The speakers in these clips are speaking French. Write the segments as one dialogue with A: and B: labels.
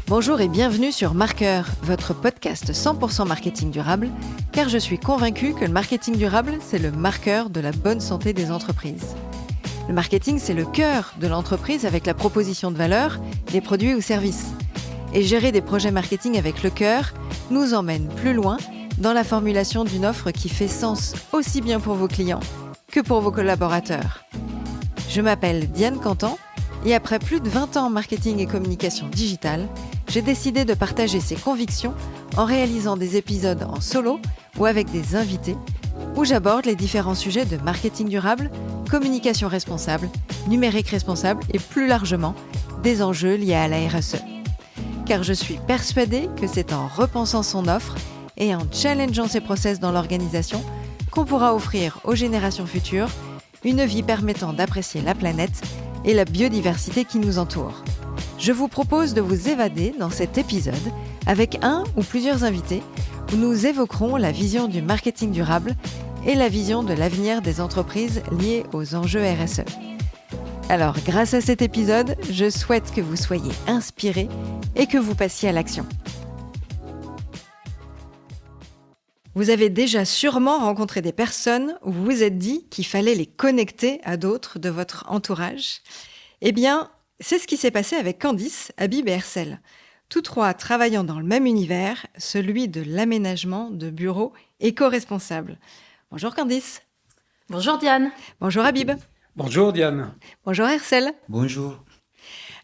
A: Bonjour et bienvenue sur Marqueur, votre podcast 100% marketing durable, car je suis convaincue que le marketing durable, c'est le marqueur de la bonne santé des entreprises. Le marketing, c'est le cœur de l'entreprise avec la proposition de valeur, des produits ou services. Et gérer des projets marketing avec le cœur nous emmène plus loin dans la formulation d'une offre qui fait sens aussi bien pour vos clients que pour vos collaborateurs. Je m'appelle Diane Cantan et après plus de 20 ans en marketing et communication digitale, j'ai décidé de partager ces convictions en réalisant des épisodes en solo ou avec des invités où j'aborde les différents sujets de marketing durable, communication responsable, numérique responsable et plus largement des enjeux liés à la RSE. Car je suis persuadée que c'est en repensant son offre et en challengeant ses process dans l'organisation qu'on pourra offrir aux générations futures une vie permettant d'apprécier la planète et la biodiversité qui nous entoure. Je vous propose de vous évader dans cet épisode avec un ou plusieurs invités où nous évoquerons la vision du marketing durable et la vision de l'avenir des entreprises liées aux enjeux RSE. Alors, grâce à cet épisode, je souhaite que vous soyez inspirés et que vous passiez à l'action. Vous avez déjà sûrement rencontré des personnes où vous vous êtes dit qu'il fallait les connecter à d'autres de votre entourage. Eh bien, c'est ce qui s'est passé avec Candice, Habib et Hersel. Tous trois travaillant dans le même univers, celui de l'aménagement de bureaux éco-responsables. Bonjour Candice.
B: Bonjour Diane.
A: Bonjour Habib.
C: Bonjour Diane.
A: Bonjour Hersel.
D: Bonjour.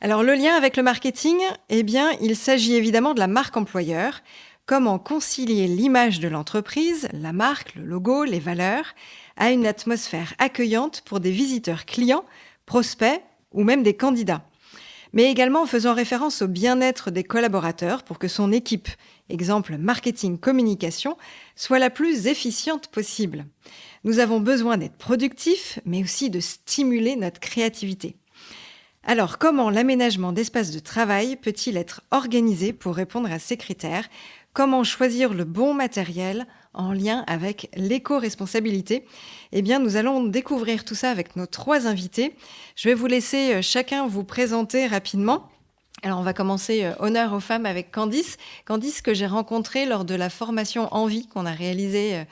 A: Alors le lien avec le marketing, eh bien, il s'agit évidemment de la marque employeur. Comment concilier l'image de l'entreprise, la marque, le logo, les valeurs, à une atmosphère accueillante pour des visiteurs clients, prospects ou même des candidats. Mais également en faisant référence au bien-être des collaborateurs pour que son équipe, exemple marketing communication, soit la plus efficiente possible. Nous avons besoin d'être productifs, mais aussi de stimuler notre créativité. Alors, comment l'aménagement d'espaces de travail peut-il être organisé pour répondre à ces critères ? Comment choisir le bon matériel en lien avec l'éco-responsabilité ? Eh bien, nous allons découvrir tout ça avec nos trois invités. Je vais vous laisser chacun vous présenter rapidement. Alors, on va commencer honneur aux femmes avec Candice. Candice que j'ai rencontrée lors de la formation Envie qu'on a réalisée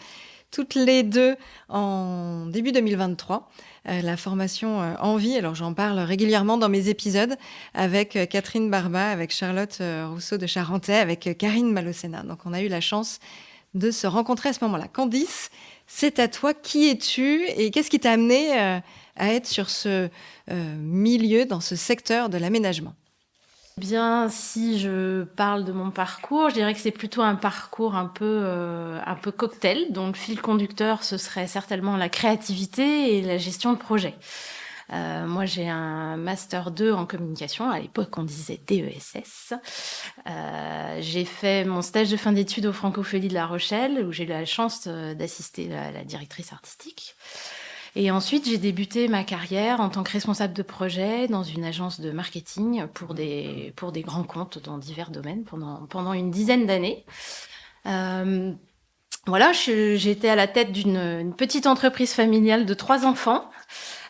A: toutes les deux en début 2023. La formation Envie, alors j'en parle régulièrement dans mes épisodes avec Catherine Barba, avec Charlotte Rousseau de Charentais, avec Karine Malocena. Donc on a eu la chance de se rencontrer à ce moment-là. Candice, c'est à toi. Qui es-tu et qu'est-ce qui t'a amené à être sur ce milieu, dans ce secteur de l'aménagement ?
B: Bien, si je parle de mon parcours, je dirais que c'est plutôt un parcours un peu cocktail, dont le fil conducteur, ce serait certainement la créativité et la gestion de projet. Moi, j'ai un Master 2 en communication. À l'époque, on disait DESS. J'ai fait mon stage de fin d'études au Francophonie de La Rochelle, où j'ai eu la chance d'assister la directrice artistique. Et ensuite, j'ai débuté ma carrière en tant que responsable de projet dans une agence de marketing pour des grands comptes dans divers domaines pendant une dizaine d'années. Voilà, j'étais à la tête d'une petite entreprise familiale de 3 enfants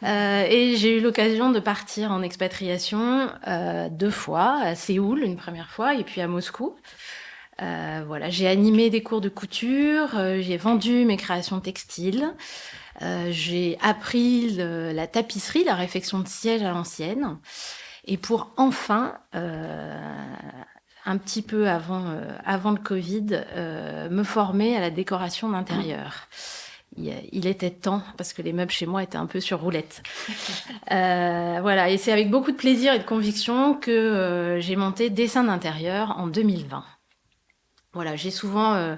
B: et j'ai eu l'occasion de partir en expatriation 2 fois, à Séoul une première fois et puis à Moscou. Voilà, j'ai animé des cours de couture, j'ai vendu mes créations textiles. J'ai appris la tapisserie, la réfection de sièges à l'ancienne. Et pour enfin, un petit peu avant le Covid, me former à la décoration d'intérieur. Il était temps, parce que les meubles chez moi étaient un peu sur roulette. Voilà, et c'est avec beaucoup de plaisir et de conviction que j'ai monté Dessin d'intérieur en 2020. Voilà, j'ai souvent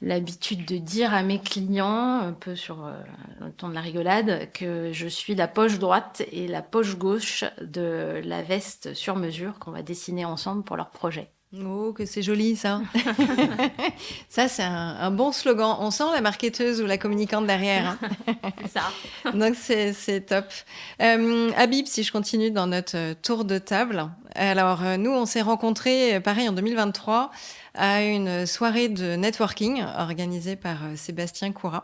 B: l'habitude de dire à mes clients, un peu sur le ton de la rigolade, que je suis la poche droite et la poche gauche de la veste sur mesure qu'on va dessiner ensemble pour leur projet.
A: Oh, que c'est joli ça. Ça, c'est un bon slogan. On sent la marketeuse ou la communicante derrière. Hein.
B: C'est ça.
A: Donc, c'est top. Habib, si je continue dans notre tour de table. Alors, nous, on s'est rencontrés, pareil, en 2023, à une soirée de networking organisée par Sébastien Coura.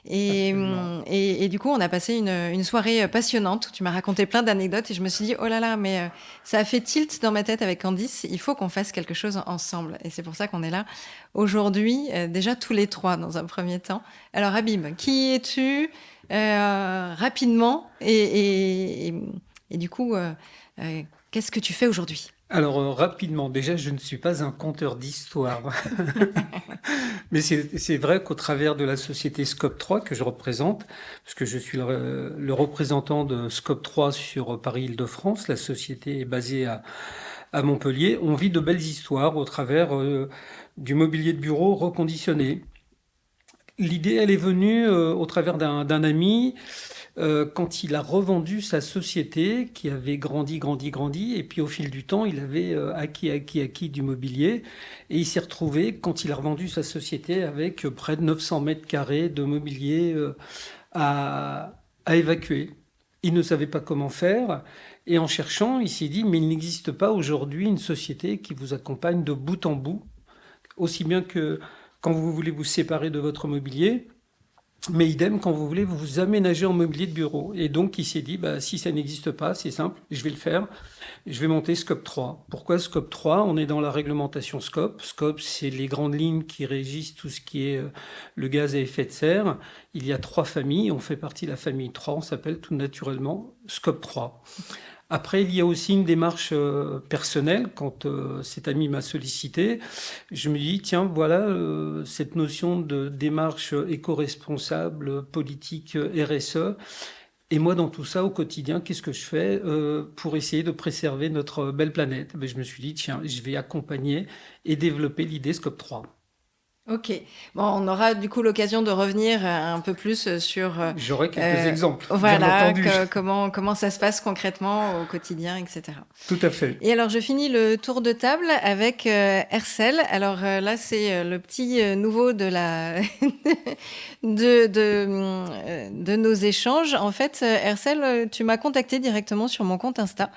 C: Absolument.
A: Et du coup, on a passé une soirée passionnante où tu m'as raconté plein d'anecdotes et je me suis dit, oh là là, mais ça a fait tilt dans ma tête avec Candice, il faut qu'on fasse quelque chose ensemble. Et c'est pour ça qu'on est là aujourd'hui, déjà tous les trois dans un premier temps. Alors Habib, qui es-tu rapidement et du coup, qu'est-ce que tu fais aujourd'hui?
C: Alors, rapidement, déjà, je ne suis pas un conteur d'histoire. Mais c'est vrai qu'au travers de la société Scope 3 que je représente, parce que je suis le représentant de Scope 3 sur Paris-Île-de-France, la société est basée à Montpellier, on vit de belles histoires au travers du mobilier de bureau reconditionné. L'idée, elle est venue au travers d'un ami quand il a revendu sa société qui avait grandi, et puis au fil du temps, il avait acquis du mobilier, et il s'est retrouvé, quand il a revendu sa société, avec près de 900 mètres carrés de mobilier à évacuer. Il ne savait pas comment faire, et en cherchant, il s'est dit, mais il n'existe pas aujourd'hui une société qui vous accompagne de bout en bout, aussi bien que quand vous voulez vous séparer de votre mobilier, mais idem quand vous voulez vous aménager en mobilier de bureau. Et donc il s'est dit, bah, si ça n'existe pas, c'est simple, je vais le faire. Je vais monter Scope 3. Pourquoi Scope 3? On est dans la réglementation Scope. Scope, c'est les grandes lignes qui régissent tout ce qui est le gaz à effet de serre. Il y a 3 familles, on fait partie de la famille 3, on s'appelle tout naturellement Scope 3. Après, il y a aussi une démarche personnelle. Quand cet ami m'a sollicité, je me dis, tiens, voilà, cette notion de démarche éco-responsable, politique RSE. Et moi, dans tout ça, au quotidien, qu'est-ce que je fais pour essayer de préserver notre belle planète? Ben, je me suis dit, tiens, je vais accompagner et développer l'idée Scope 3.
A: Ok. Bon, on aura du coup l'occasion de revenir un peu plus sur
C: J'aurai quelques exemples, bien
A: voilà,
C: entendu.
A: comment ça se passe concrètement au quotidien, etc.
C: Tout à fait.
A: Et alors, je finis le tour de table avec Hercel. Alors là, c'est le petit nouveau de la de nos échanges. En fait, Hercel, tu m'as contacté directement sur mon compte Insta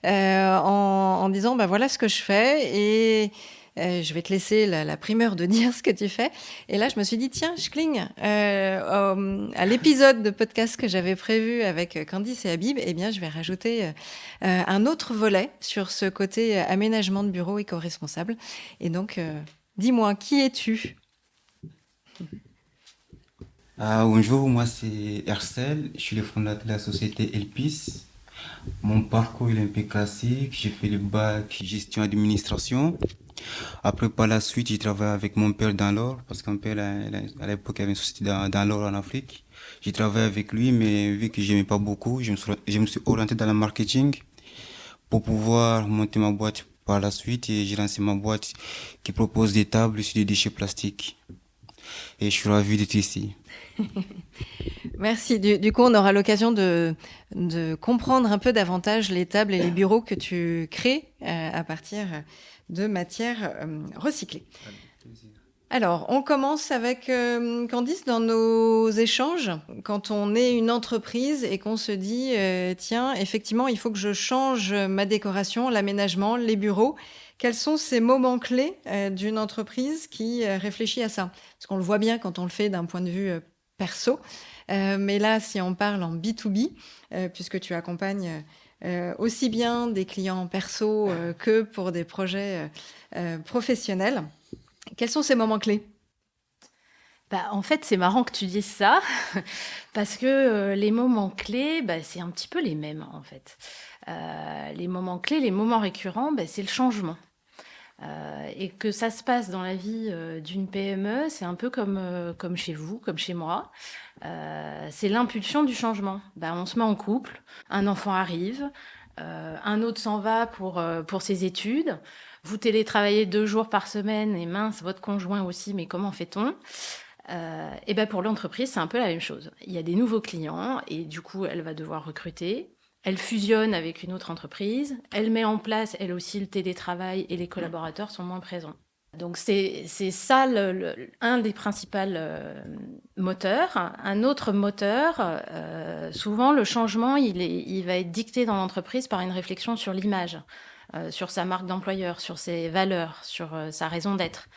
A: en disant, bah voilà ce que je fais et je vais te laisser la primeur de dire ce que tu fais. Et là, je me suis dit, tiens, je cligne à l'épisode de podcast que j'avais prévu avec Candice et Habib. Eh bien, je vais rajouter un autre volet sur ce côté aménagement de bureau éco-responsable. Et donc, dis-moi, qui es-tu?
D: Bonjour, moi c'est Hercel, je suis le fondateur de la société Elpis. Mon parcours il est un peu classique, j'ai fait le bac gestion administration. Après, par la suite, j'ai travaillé avec mon père dans l'or, parce qu'un père, à l'époque, avait une société dans l'or en Afrique. J'ai travaillé avec lui, mais vu que j'aimais pas beaucoup, je me suis orienté dans le marketing pour pouvoir monter ma boîte par la suite et j'ai lancé ma boîte qui propose des tables sur des déchets plastiques. Et je suis ravi d'être ici.
A: Merci. Du coup, on aura l'occasion de comprendre un peu davantage les tables et les bureaux que tu crées à partir de matières recyclées. Alors, on commence avec Candice dans nos échanges. Quand on est une entreprise et qu'on se dit, tiens, effectivement, il faut que je change ma décoration, l'aménagement, les bureaux. Quels sont ces moments clés d'une entreprise qui réfléchit à ça? Parce qu'on le voit bien quand on le fait d'un point de vue perso. Mais là, si on parle en B2B, puisque tu accompagnes aussi bien des clients perso que pour des projets professionnels, quels sont ces moments clés?
B: Bah, en fait, c'est marrant que tu dises ça, parce que les moments clés, bah, c'est un petit peu les mêmes, en fait. Les moments clés, les moments récurrents, bah, c'est le changement. Et que ça se passe dans la vie d'une PME, c'est un peu comme chez vous, comme chez moi. C'est l'impulsion du changement. Bah, on se met en couple, un enfant arrive, un autre s'en va pour ses études. Vous télétravaillez 2 jours par semaine et mince, votre conjoint aussi, mais comment fait-on? Et ben pour l'entreprise, c'est un peu la même chose. Il y a des nouveaux clients et du coup, elle va devoir recruter. Elle fusionne avec une autre entreprise. Elle met en place, elle aussi, le télétravail et les collaborateurs sont moins présents. Donc, c'est ça un des principaux moteurs. Un autre moteur, souvent, le changement, il va être dicté dans l'entreprise par une réflexion sur l'image, sur sa marque d'employeur, sur ses valeurs, sur sa raison d'être.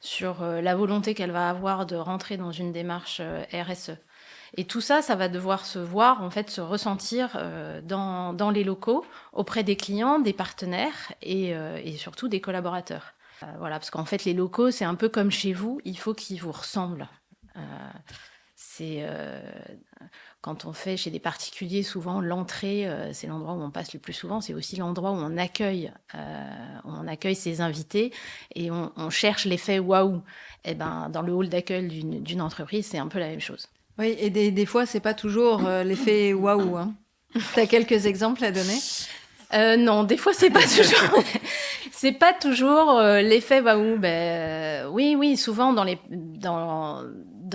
B: sur la volonté qu'elle va avoir de rentrer dans une démarche RSE. Et tout ça, ça va devoir se voir, en fait, se ressentir dans les locaux, auprès des clients, des partenaires et surtout des collaborateurs. Voilà, parce qu'en fait, les locaux, c'est un peu comme chez vous, il faut qu'ils vous ressemblent. C'est quand on fait chez des particuliers, souvent l'entrée, c'est l'endroit où on passe le plus souvent, c'est aussi l'endroit où on accueille ses invités et on cherche l'effet waouh. Et ben, dans le hall d'accueil d'une entreprise, c'est un peu la même chose.
A: Oui, et des fois, c'est pas toujours l'effet waouh. Hein. Tu as quelques exemples à donner?
B: Non, des fois, c'est pas toujours l'effet waouh. Oui, souvent dans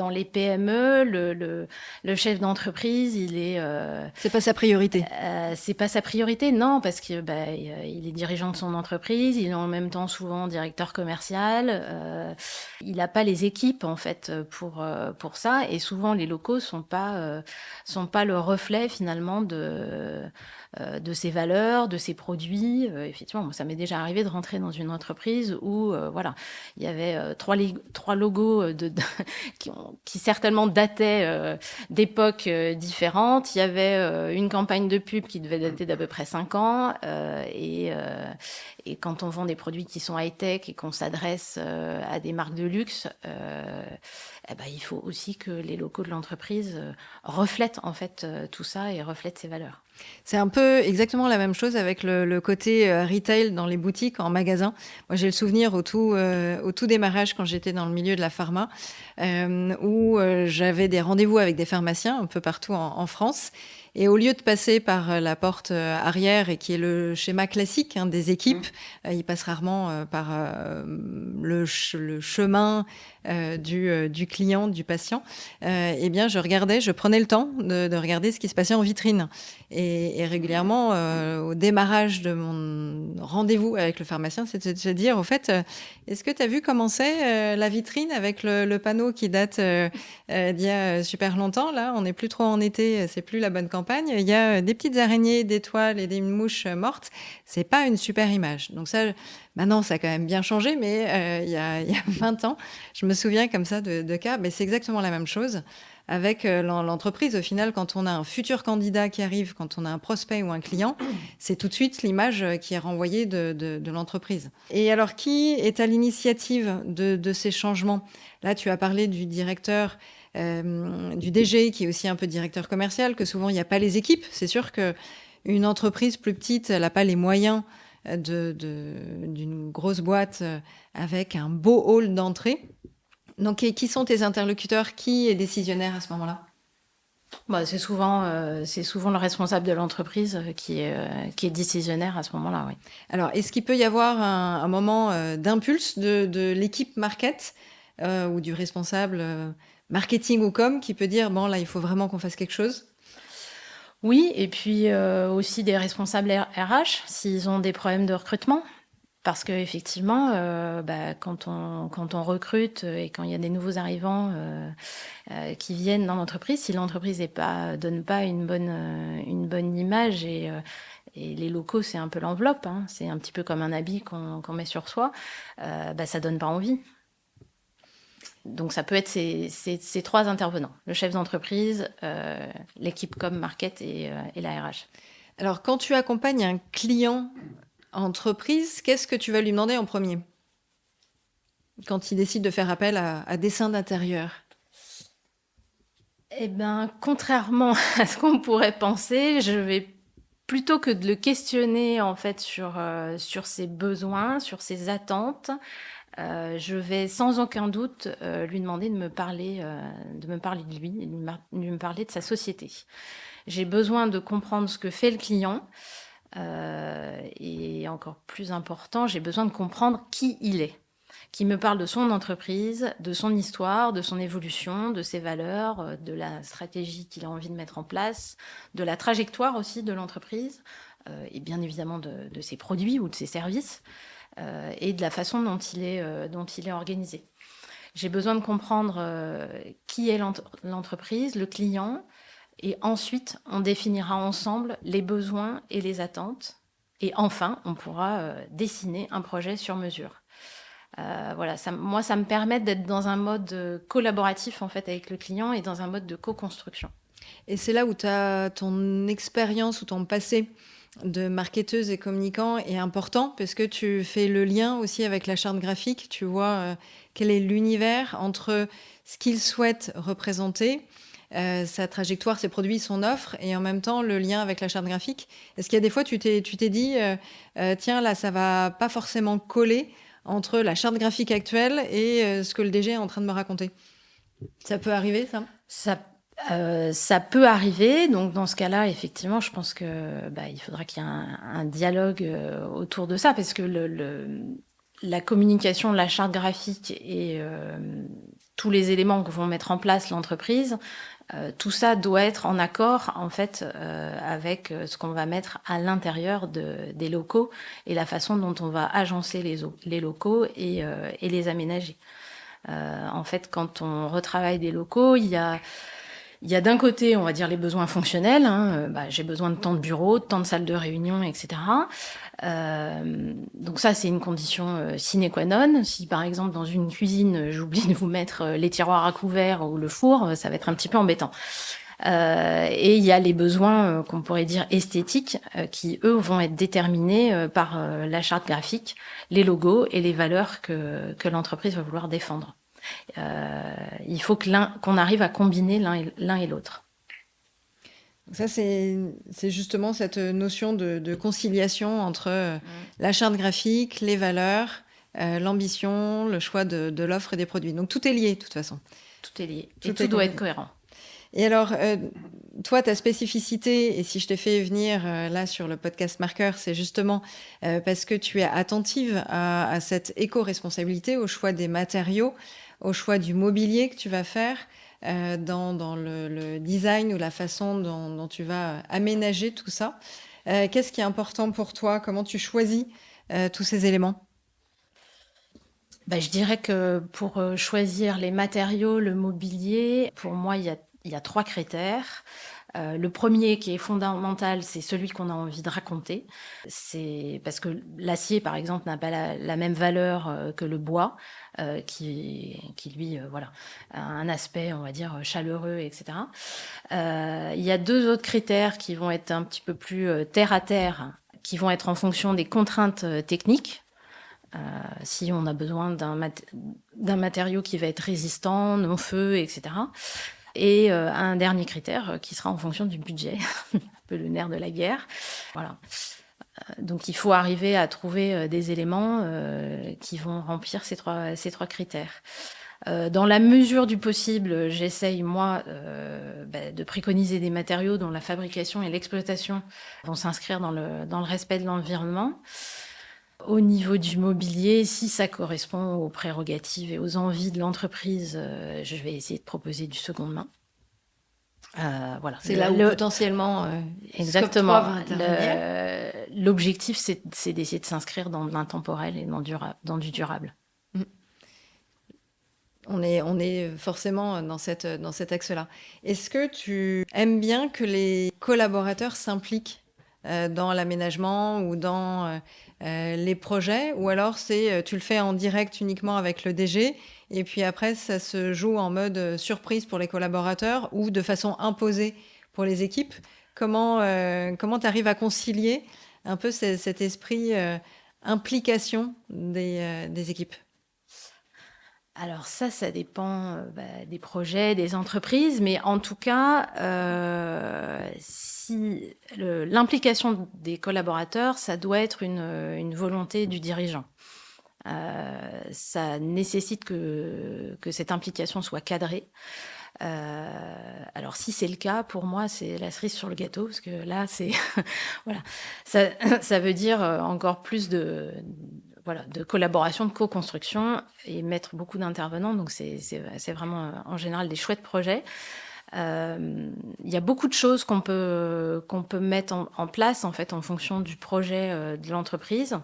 B: les PME, le chef d'entreprise, il est.
A: C'est pas sa priorité.
B: C'est pas sa priorité, non, parce que il est dirigeant de son entreprise, il est en même temps souvent directeur commercial. Il n'a pas les équipes en fait pour ça, et souvent les locaux sont pas le reflet finalement de ses valeurs, de ses produits. Effectivement, moi, ça m'est déjà arrivé de rentrer dans une entreprise où il y avait trois logos qui certainement dataient d'époques différentes. Il y avait une campagne de pub qui devait dater d'à peu près 5 ans. Et quand on vend des produits qui sont high-tech et qu'on s'adresse à des marques de luxe, il faut aussi que les locaux de l'entreprise reflètent en fait tout ça et reflètent ces valeurs.
A: C'est un peu exactement la même chose avec le côté retail dans les boutiques, en magasin. Moi, j'ai le souvenir au tout démarrage, quand j'étais dans le milieu de la pharma, où j'avais des rendez-vous avec des pharmaciens un peu partout en France. Et au lieu de passer par la porte arrière, et qui est le schéma classique des équipes, ils passent rarement par le chemin du client, du patient. Eh bien, je prenais le temps de regarder ce qui se passait en vitrine. Et régulièrement, au démarrage de mon rendez-vous avec le pharmacien, c'était de se dire, au fait, est-ce que tu as vu comment c'est la vitrine avec le panneau qui date d'il y a super longtemps? Là, on n'est plus trop en été, c'est plus la bonne campagne. Il y a des petites araignées, des toiles et des mouches mortes. C'est pas une super image. Donc ça, maintenant, ça a quand même bien changé, mais il y a 20 ans, je me souviens comme ça de cas. Mais c'est exactement la même chose avec l'entreprise. Au final, quand on a un futur candidat qui arrive, quand on a un prospect ou un client, c'est tout de suite l'image qui est renvoyée de l'entreprise. Et alors, qui est à l'initiative de ces changements? Là, tu as parlé du directeur, du DG, qui est aussi un peu directeur commercial, que souvent, il n'y a pas les équipes. C'est sûr qu'une entreprise plus petite, elle n'a pas les moyens d'une grosse boîte avec un beau hall d'entrée. Donc, qui sont tes interlocuteurs? Qui est décisionnaire à ce moment-là?
B: C'est souvent le responsable de l'entreprise qui est décisionnaire à ce moment-là, oui.
A: Alors, est-ce qu'il peut y avoir un moment d'impulse de l'équipe market ou du responsable marketing ou com qui peut dire, bon, là, il faut vraiment qu'on fasse quelque chose?
B: Oui, et puis aussi des responsables RH s'ils ont des problèmes de recrutement. Parce qu'effectivement, quand on recrute et quand il y a des nouveaux arrivants qui viennent dans l'entreprise, si l'entreprise donne pas une bonne image, et les locaux, c'est un peu l'enveloppe, c'est un petit peu comme un habit qu'on met sur soi, ça donne pas envie. Donc ça peut être ces trois intervenants, le chef d'entreprise, l'équipe com, market et la RH.
A: Alors, quand tu accompagnes un client entreprise, qu'est-ce que tu vas lui demander en premier quand il décide de faire appel à dessin d'intérieur?
B: Eh bien, contrairement à ce qu'on pourrait penser, je vais plutôt que de le questionner en fait sur ses besoins, sur ses attentes, je vais sans aucun doute lui demander de me parler de lui, de me parler de sa société. J'ai besoin de comprendre ce que fait le client. Et encore plus important, j'ai besoin de comprendre qui il est, qui me parle de son entreprise, de son histoire, de son évolution, de ses valeurs, de la stratégie qu'il a envie de mettre en place, de la trajectoire aussi de l'entreprise, et bien évidemment de ses produits ou de ses services, et de la façon dont il est organisé. J'ai besoin de comprendre qui est l'entreprise, le client. Et ensuite, on définira ensemble les besoins et les attentes. Et enfin, on pourra dessiner un projet sur mesure. Voilà, moi, ça me permet d'être dans un mode collaboratif en fait avec le client et dans un mode de co-construction.
A: Et c'est là où ton expérience ou ton passé de marketeuse et communicant est important parce que tu fais le lien aussi avec la charte graphique. Tu vois quel est l'univers entre ce qu'il souhaite représenter, sa trajectoire, ses produits, son offre, et en même temps le lien avec la charte graphique. Est-ce qu'il y a des fois tu t'es dit tiens là ça va pas forcément coller entre la charte graphique actuelle et ce que le DG est en train de me raconter? Ça peut arriver, ça?
B: Ça peut arriver. Donc, dans ce cas-là, effectivement, je pense que il faudra qu'il y ait un dialogue autour de ça, parce que la communication, la charte graphique et tous les éléments que vont mettre en place l'entreprise, tout ça doit être en accord, en fait, avec ce qu'on va mettre à l'intérieur des locaux et la façon dont on va agencer les locaux et les aménager. En fait, quand on retravaille des locaux, il y a d'un côté, on va dire, les besoins fonctionnels. J'ai besoin de tant de bureaux, de tant de salles de réunion, etc. Donc ça, c'est une condition sine qua non. Si, par exemple, dans une cuisine, j'oublie de vous mettre les tiroirs à couverts ou le four, ça va être un petit peu embêtant. Et il y a les besoins qu'on pourrait dire esthétiques qui, eux, vont être déterminés par la charte graphique, les logos et les valeurs que l'entreprise va vouloir défendre. Il faut qu'on arrive à combiner l'un et l'autre.
A: Ça, c'est justement cette notion de conciliation entre la charte graphique, les valeurs, l'ambition, le choix de l'offre et des produits. Donc, tout est lié, de toute façon.
B: Tout est lié. Et tout doit être cohérent.
A: Et alors, toi, ta spécificité, et si je t'ai fait venir là sur le podcast Marqueur, c'est justement parce que tu es attentive à cette éco-responsabilité, au choix des matériaux, au choix du mobilier que tu vas faire, dans le design ou la façon dont tu vas aménager tout ça. Qu'est-ce qui est important pour toi? Comment tu choisis tous ces éléments?
B: Je dirais que pour choisir les matériaux, le mobilier, pour moi, il y a 3 critères. Le premier qui est fondamental, c'est celui qu'on a envie de raconter. C'est parce que l'acier, par exemple, n'a pas la même valeur que le bois, qui lui, a un aspect, on va dire, chaleureux, etc. Il y a 2 autres critères qui vont être un petit peu plus terre à terre, qui vont être en fonction des contraintes techniques. Si on a besoin d'un matériau qui va être résistant, non-feu, etc. Et un dernier critère qui sera en fonction du budget, un peu le nerf de la guerre. Voilà. Donc il faut arriver à trouver des éléments qui vont remplir ces trois critères. Dans la mesure du possible, j'essaye, moi, de préconiser des matériaux dont la fabrication et l'exploitation vont s'inscrire dans le respect de l'environnement. Au niveau du mobilier, si ça correspond aux prérogatives et aux envies de l'entreprise, je vais essayer de proposer du seconde main. Voilà.
A: C'est là où potentiellement
B: exactement. L'objectif, c'est d'essayer de s'inscrire dans de l'intemporel et dans du durable.
A: On est forcément dans cet axe-là. Est-ce que tu aimes bien que les collaborateurs s'impliquent dans l'aménagement ou dans les projets, ou alors tu le fais en direct uniquement avec le DG et puis après ça se joue en mode surprise pour les collaborateurs ou de façon imposée pour les équipes? Comment tu arrives à concilier un peu cet esprit implication des équipes?
B: Alors ça dépend des projets, des entreprises, mais en tout cas, si l'implication des collaborateurs, ça doit être une volonté du dirigeant. Ça nécessite que cette implication soit cadrée. Alors si c'est le cas, pour moi, c'est la cerise sur le gâteau, parce que là, c'est voilà, ça veut dire encore plus de collaboration, de co-construction et mettre beaucoup d'intervenants. Donc, c'est vraiment, en général, des chouettes projets. Il y a beaucoup de choses qu'on peut mettre en place, en fait, en fonction du projet de l'entreprise.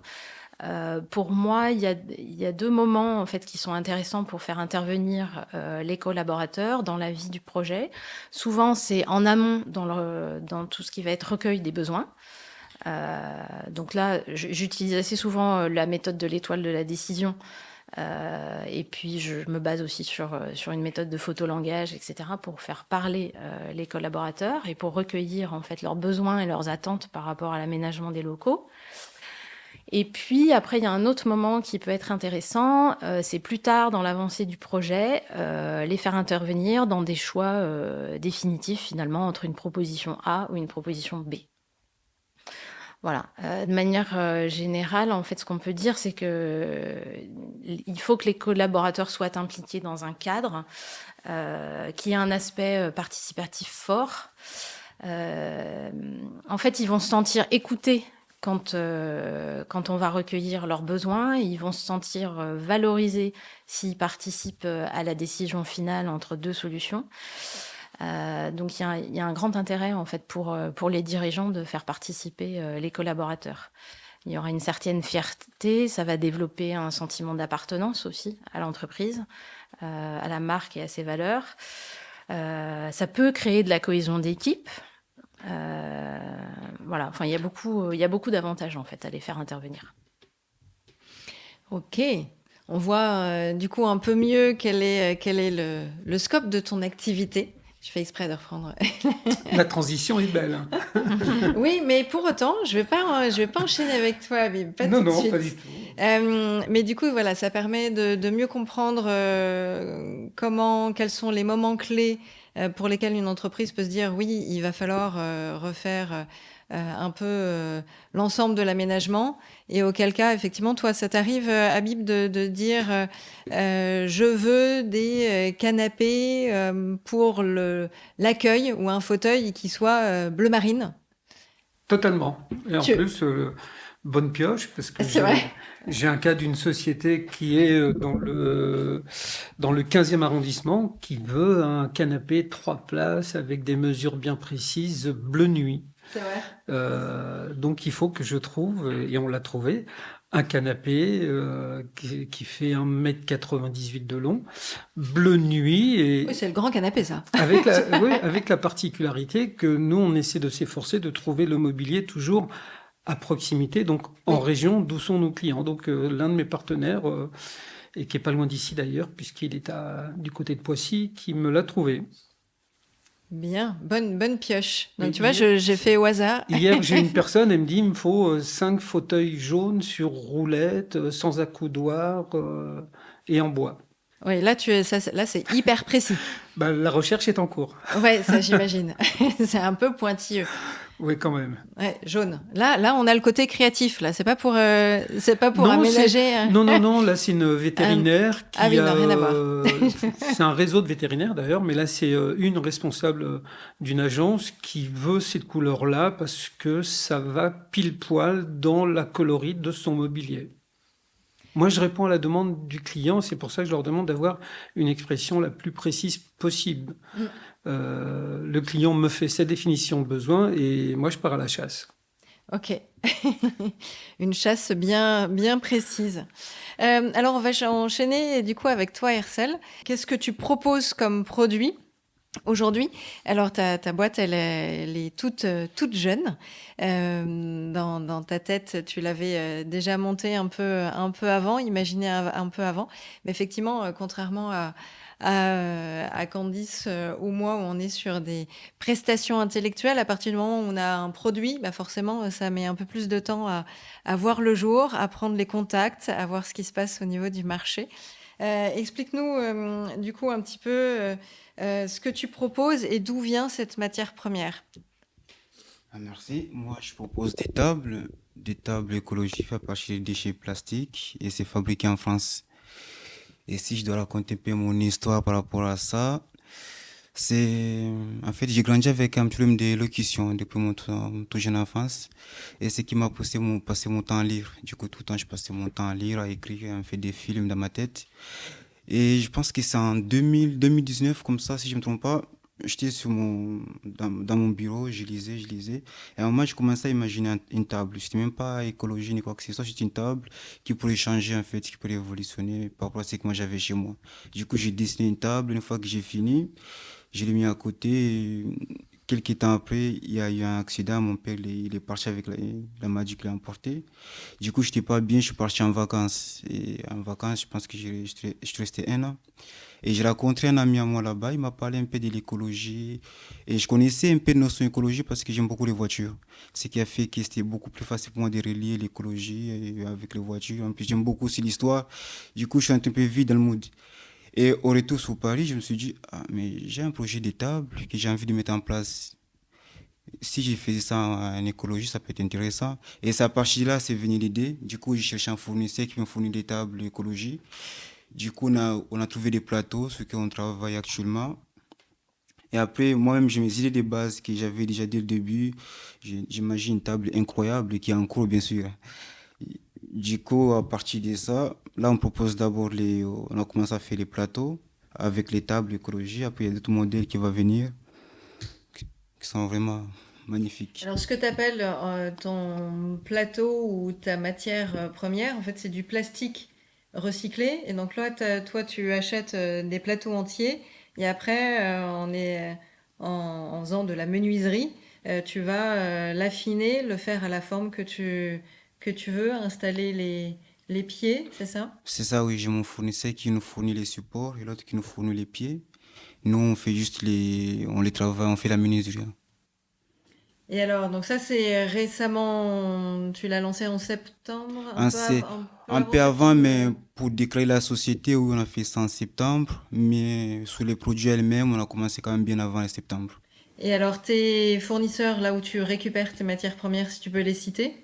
B: Pour moi, il y a 2 moments, en fait, qui sont intéressants pour faire intervenir les collaborateurs dans la vie du projet. Souvent, c'est en amont dans tout ce qui va être recueil des besoins. Donc là, j'utilise assez souvent la méthode de l'étoile de la décision Et puis, je me base aussi sur une méthode de photolangage, etc., pour faire parler les collaborateurs et pour recueillir en fait leurs besoins et leurs attentes par rapport à l'aménagement des locaux. Et puis, après, il y a un autre moment qui peut être intéressant, c'est plus tard dans l'avancée du projet, les faire intervenir dans des choix définitifs, finalement, entre une proposition A ou une proposition B. Voilà. De manière générale, en fait, ce qu'on peut dire, c'est que il faut que les collaborateurs soient impliqués dans un cadre qui a un aspect participatif fort. En fait, ils vont se sentir écoutés quand on va recueillir leurs besoins. Ils vont se sentir valorisés s'ils participent à la décision finale entre deux solutions. Donc, il y a un grand intérêt, en fait, pour les dirigeants de faire participer les collaborateurs. Il y aura une certaine fierté, ça va développer un sentiment d'appartenance aussi à l'entreprise, à la marque et à ses valeurs. Ça peut créer de la cohésion d'équipe. Voilà, enfin, il y a beaucoup d'avantages, en fait, à les faire intervenir.
A: Ok. On voit du coup un peu mieux quel est le scope de ton activité. Je fais exprès de reprendre.
C: La transition est belle.
A: Oui, mais pour autant, je vais pas enchaîner avec toi, Habib. Pas tout de suite.
C: Pas du tout.
A: Mais du coup, voilà, ça permet de mieux comprendre quels sont les moments clés pour lesquels une entreprise peut se dire oui, il va falloir refaire un peu l'ensemble de l'aménagement. Et auquel cas, effectivement, toi, ça t'arrive, Habib, de dire je veux des canapés pour l'accueil ou un fauteuil qui soit bleu marine.
C: Totalement. Et en plus, bonne pioche, parce que
A: C'est vrai.
C: j'ai un cas d'une société qui est dans le 15e arrondissement, qui veut un canapé 3 places avec des mesures bien précises, bleu nuit.
A: C'est vrai.
C: Donc il faut que je trouve, et on l'a trouvé, un canapé qui fait 1,98 m de long, bleu nuit. Et
A: oui, c'est le grand canapé, ça.
C: avec la particularité que nous, on essaie de s'efforcer de trouver le mobilier toujours à proximité, donc en région d'où sont nos clients. Donc l'un de mes partenaires, et qui est pas loin d'ici d'ailleurs, puisqu'il est du côté de Poissy, qui me l'a trouvé.
A: Bien, bonne pioche. Donc tu vois, j'ai fait au hasard.
C: Hier, j'ai une personne, elle me dit, il me faut 5 fauteuils jaunes sur roulette, sans accoudoir et en bois.
A: Oui, là c'est hyper précis.
C: La recherche est en cours.
A: Ouais, ça j'imagine. C'est un peu pointilleux.
C: Oui, quand même.
A: Ouais, jaune. Là, on a le côté créatif. Là, c'est pas pour aménager.
C: Non. Là, c'est une vétérinaire qui
A: oui, non, rien à voir.
C: C'est un réseau de vétérinaires d'ailleurs, mais là, c'est une responsable d'une agence qui veut cette couleur-là parce que ça va pile poil dans la colorite de son mobilier. Moi, je réponds à la demande du client. C'est pour ça que je leur demande d'avoir une expression la plus précise possible. Le client me fait sa définition de besoin et moi, je pars à la chasse.
A: Ok. Une chasse bien précise. Alors, on va enchaîner du coup avec toi, Hercel. Qu'est-ce que tu proposes comme produit aujourd'hui? Alors, ta boîte, elle est toute jeune. Dans ta tête, tu l'avais déjà montée un peu avant, imaginée un peu avant. Mais effectivement, contrairement à Candice ou moi, où on est sur des prestations intellectuelles, à partir du moment où on a un produit, forcément, ça met un peu plus de temps à voir le jour, à prendre les contacts, à voir ce qui se passe au niveau du marché. Explique-nous du coup un petit peu ce que tu proposes et d'où vient cette matière première.
D: Merci. Moi, je propose des tables écologiques à partir des déchets plastiques et c'est fabriqué en France. Et si je dois raconter un peu mon histoire par rapport à ça, en fait, j'ai grandi avec un problème d'élocution depuis mon tout jeune enfance. Et c'est ce qui m'a poussé passer mon temps à lire. Du coup, tout le temps, je passais mon temps à lire, à écrire, à faire des films dans ma tête. Et je pense que c'est en 2019, comme ça, si je me trompe pas, j'étais dans mon bureau, je lisais. Et à un moment, je commençais à imaginer une table. C'était même pas écologie ni quoi que ce soit, c'était une table qui pourrait changer, en fait, qui pourrait évolutionner par rapport à ce que moi j'avais chez moi. Du coup, j'ai dessiné une table. Une fois que j'ai fini, je l'ai mis à côté. quelques temps après, il y a eu un accident. Mon père, il est parti avec la maladie qu'il a emportée. Du coup, je n'étais pas bien, je suis parti en vacances. Et en vacances, je pense que je suis resté 1 an. Et j'ai rencontré un ami à moi là-bas, il m'a parlé un peu de l'écologie. Et je connaissais un peu de notion d'écologie parce que j'aime beaucoup les voitures. Ce qui a fait que c'était beaucoup plus facile pour moi de relier l'écologie avec les voitures. En plus, j'aime beaucoup aussi l'histoire. Du coup, je suis un peu vite dans le mood. Et au retour sur Paris, je me suis dit, ah, mais j'ai un projet de table que j'ai envie de mettre en place. Si je faisais ça en écologie, ça peut être intéressant. Et c'est à partir de là, c'est venu l'idée. Du coup, j'ai cherché un fournisseur qui me fournit des tables d'écologie. Du coup, on a trouvé des plateaux, sur lesquels on travaille actuellement. Et après, moi-même, j'ai mes idées de base que j'avais déjà dès le début. J'imagine une table incroyable qui est en cours, bien sûr. Du coup, à partir de ça, là, on propose d'abord on a commencé à faire les plateaux avec les tables écologie. Après, il y a d'autres modèles qui vont venir qui sont vraiment magnifiques.
A: Alors, ce que tu appelles ton plateau ou ta matière première, en fait, c'est du plastique recyclé. Et donc là, toi, tu achètes des plateaux entiers. Et après, en faisant de la menuiserie, tu vas l'affiner, le faire à la forme que tu veux, installer les pieds, c'est ça?
D: C'est ça, oui, j'ai mon fournisseur qui nous fournit les supports et l'autre qui nous fournit les pieds. Nous, on fait juste on les travaille, on fait la menuiserie.
A: Et alors, donc ça, c'est récemment, tu l'as lancé en septembre,
D: C'est
A: un peu
D: un
A: avant
D: peu avant,
A: septembre
D: mais pour déclarer la société, oui, on a fait ça en septembre. Mais sur les produits elles-mêmes, on a commencé quand même bien avant le septembre.
A: Et alors, tes fournisseurs, là où tu récupères tes matières premières, si tu peux les citer?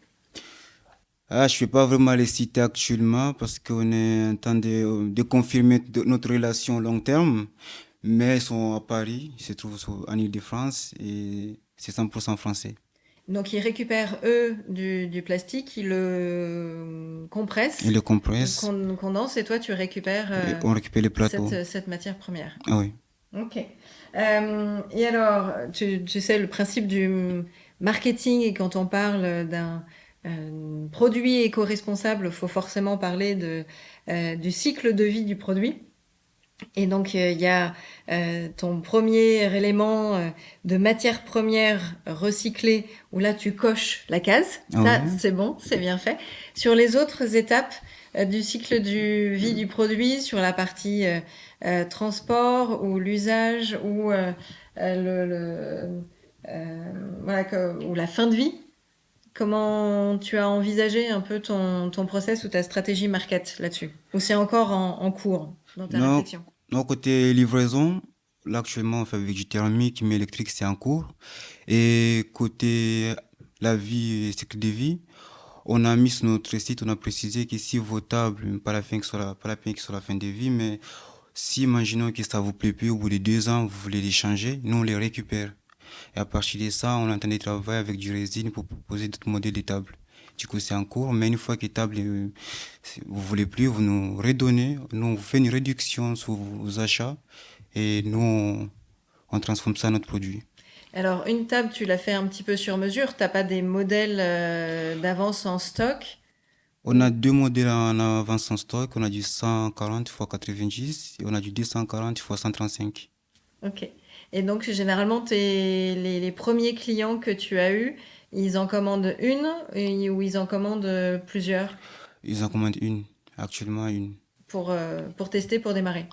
D: Ah, je ne fais pas vraiment les citer actuellement parce qu'on est en train de confirmer notre relation long terme. Mais ils sont à Paris, ils se trouvent en Île-de-France et c'est 100% français.
A: Donc, ils récupèrent, eux, du plastique, ils le
D: Ils
A: compressent,
D: le
A: ils
D: compressent
A: condensent, et toi, tu récupères
D: et on récupère les plateaux.
A: cette matière première.
D: Ah oui.
A: Ok. Et alors, tu sais, le principe du marketing, et quand on parle d'un produit éco-responsable, il faut forcément parler du cycle de vie du produit. Et donc, il y a ton premier élément de matière première recyclée, où là, tu coches la case.
D: Ah
A: Ça,
D: oui.
A: c'est bon, c'est bien fait. Sur les autres étapes du cycle de vie du produit, sur la partie transport ou l'usage ou voilà, ou la fin de vie, comment tu as envisagé un peu ton process ou ta stratégie market là-dessus? Ou c'est encore en cours dans ta
D: Non,
A: réflexion?
D: non, côté livraison, là actuellement on fait avec du thermique, mais électrique c'est en cours. Et côté la vie et cycle de vie, on a mis sur notre site, on a précisé que si vos tables, pas la peine que soit la fin de vie, mais si imaginons que ça vous plaît plus au bout de 2 ans, vous voulez les changer, nous on les récupère. Et à partir de ça, on est en train de travailler avec du résine pour proposer d'autres modèles de tables. Du coup, c'est en cours, mais une fois que table, vous voulez plus, vous nous redonnez, nous on vous fait une réduction sur vos achats et nous on transforme ça en notre produit.
A: Alors, une table, tu l'as fait un petit peu sur mesure. T'as pas des modèles d'avance en stock?
D: On a 2 modèles en avance en stock, on a du 140 x 90 et on a du 240 x 135.
A: Ok. Et donc, généralement, les premiers clients que tu as eus, ils en commandent une ou ils en commandent plusieurs
D: Ils en commandent une, actuellement une.
A: pour tester, pour démarrer.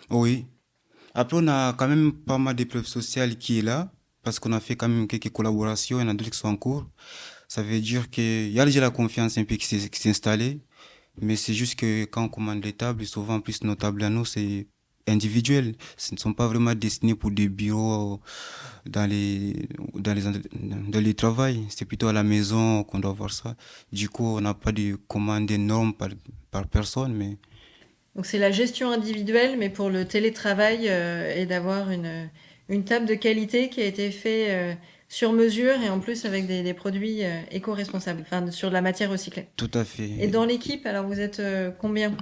D: Oui. Après, on a quand même pas mal d'épreuves sociales qui est là, parce qu'on a fait quand même quelques collaborations, il y en a d'autres qui sont en cours. Ça veut dire qu'il y a déjà la confiance un peu qui s'est installée, mais c'est juste que quand on commande les tables, souvent en plus nos tables à nous, c'est individuel. Ce ne sont pas vraiment destinés pour des bureaux dans les travails. C'est plutôt à la maison qu'on doit voir ça. Du coup, on n'a pas de commande énorme par personne, mais
A: Donc, c'est la gestion individuelle, mais pour le télétravail et d'avoir une table de qualité qui a été faite sur mesure et en plus avec des produits éco-responsables, enfin sur de la matière recyclée.
D: tout à
A: Et
D: fait.
A: dans l'équipe, alors vous êtes combien?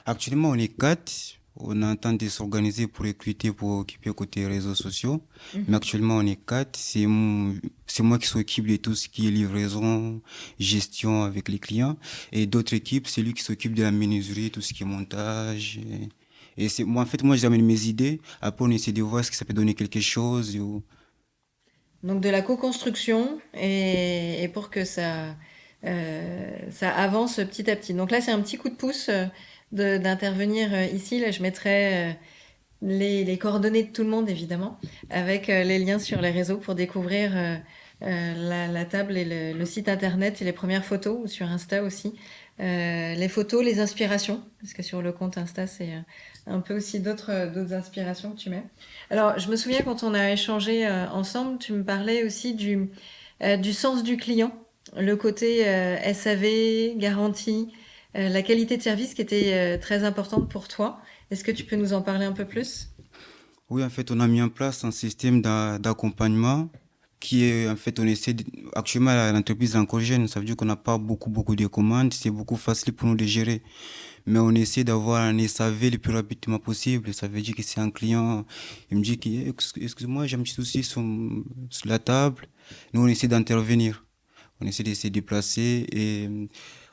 D: Actuellement, on est 4. On est en train de s'organiser pour recruter, pour occuper côté réseaux sociaux. Mais
A: Mhm.
D: actuellement, on est 4. C'est moi qui s'occupe de tout ce qui est livraison, gestion avec les clients. Et d'autres équipes, c'est lui qui s'occupe de la menuiserie, tout ce qui est montage. Et moi, en fait, moi, j'amène mes idées. Après, on essaie de voir ce que ça peut donner quelque chose.
A: Donc de la co-construction et pour que ça avance petit à petit. Donc là, c'est un petit coup de pouce d'intervenir ici. Là, je mettrai les coordonnées de tout le monde, évidemment, avec les liens sur les réseaux pour découvrir la table et le site internet et les premières photos, ou sur Insta aussi. Les photos, les inspirations, parce que sur le compte Insta, c'est un peu aussi d'autres inspirations que tu mets. Alors, je me souviens quand on a échangé ensemble, tu me parlais aussi du sens du client, le côté SAV, garantie, la qualité de service qui était très importante pour toi. Est-ce que tu peux nous en parler un peu plus?
D: Oui, en fait, on a mis en place un système d'accompagnement qui est, en fait, actuellement, l'entreprise est encore jeune, ça veut dire qu'on n'a pas beaucoup de commandes, c'est beaucoup facile pour nous de gérer. Mais on essaie d'avoir un SAV le plus rapidement possible. Ça veut dire que si un client, il me dit que, excuse-moi, j'ai un petit souci sur la table, nous, on essaie d'intervenir. On essaie de se déplacer et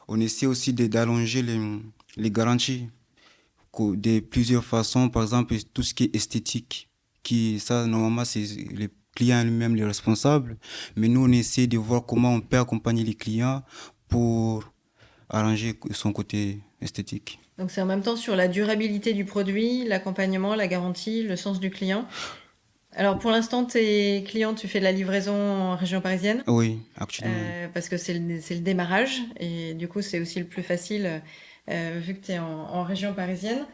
D: on essaie aussi d'allonger les garanties de plusieurs façons. Par exemple, tout ce qui est esthétique, ça, normalement, c'est les clients eux-mêmes les responsables. Mais nous, on essaie de voir comment on peut accompagner les clients pour arranger son côté esthétique.
A: Donc c'est en même temps sur la durabilité du produit, l'accompagnement, la garantie, le sens du client. Alors pour l'instant, tes clients, tu fais de la livraison en région parisienne,
D: Oui, actuellement.
A: parce que c'est le démarrage et du coup c'est aussi le plus facile vu que tu es en région parisienne.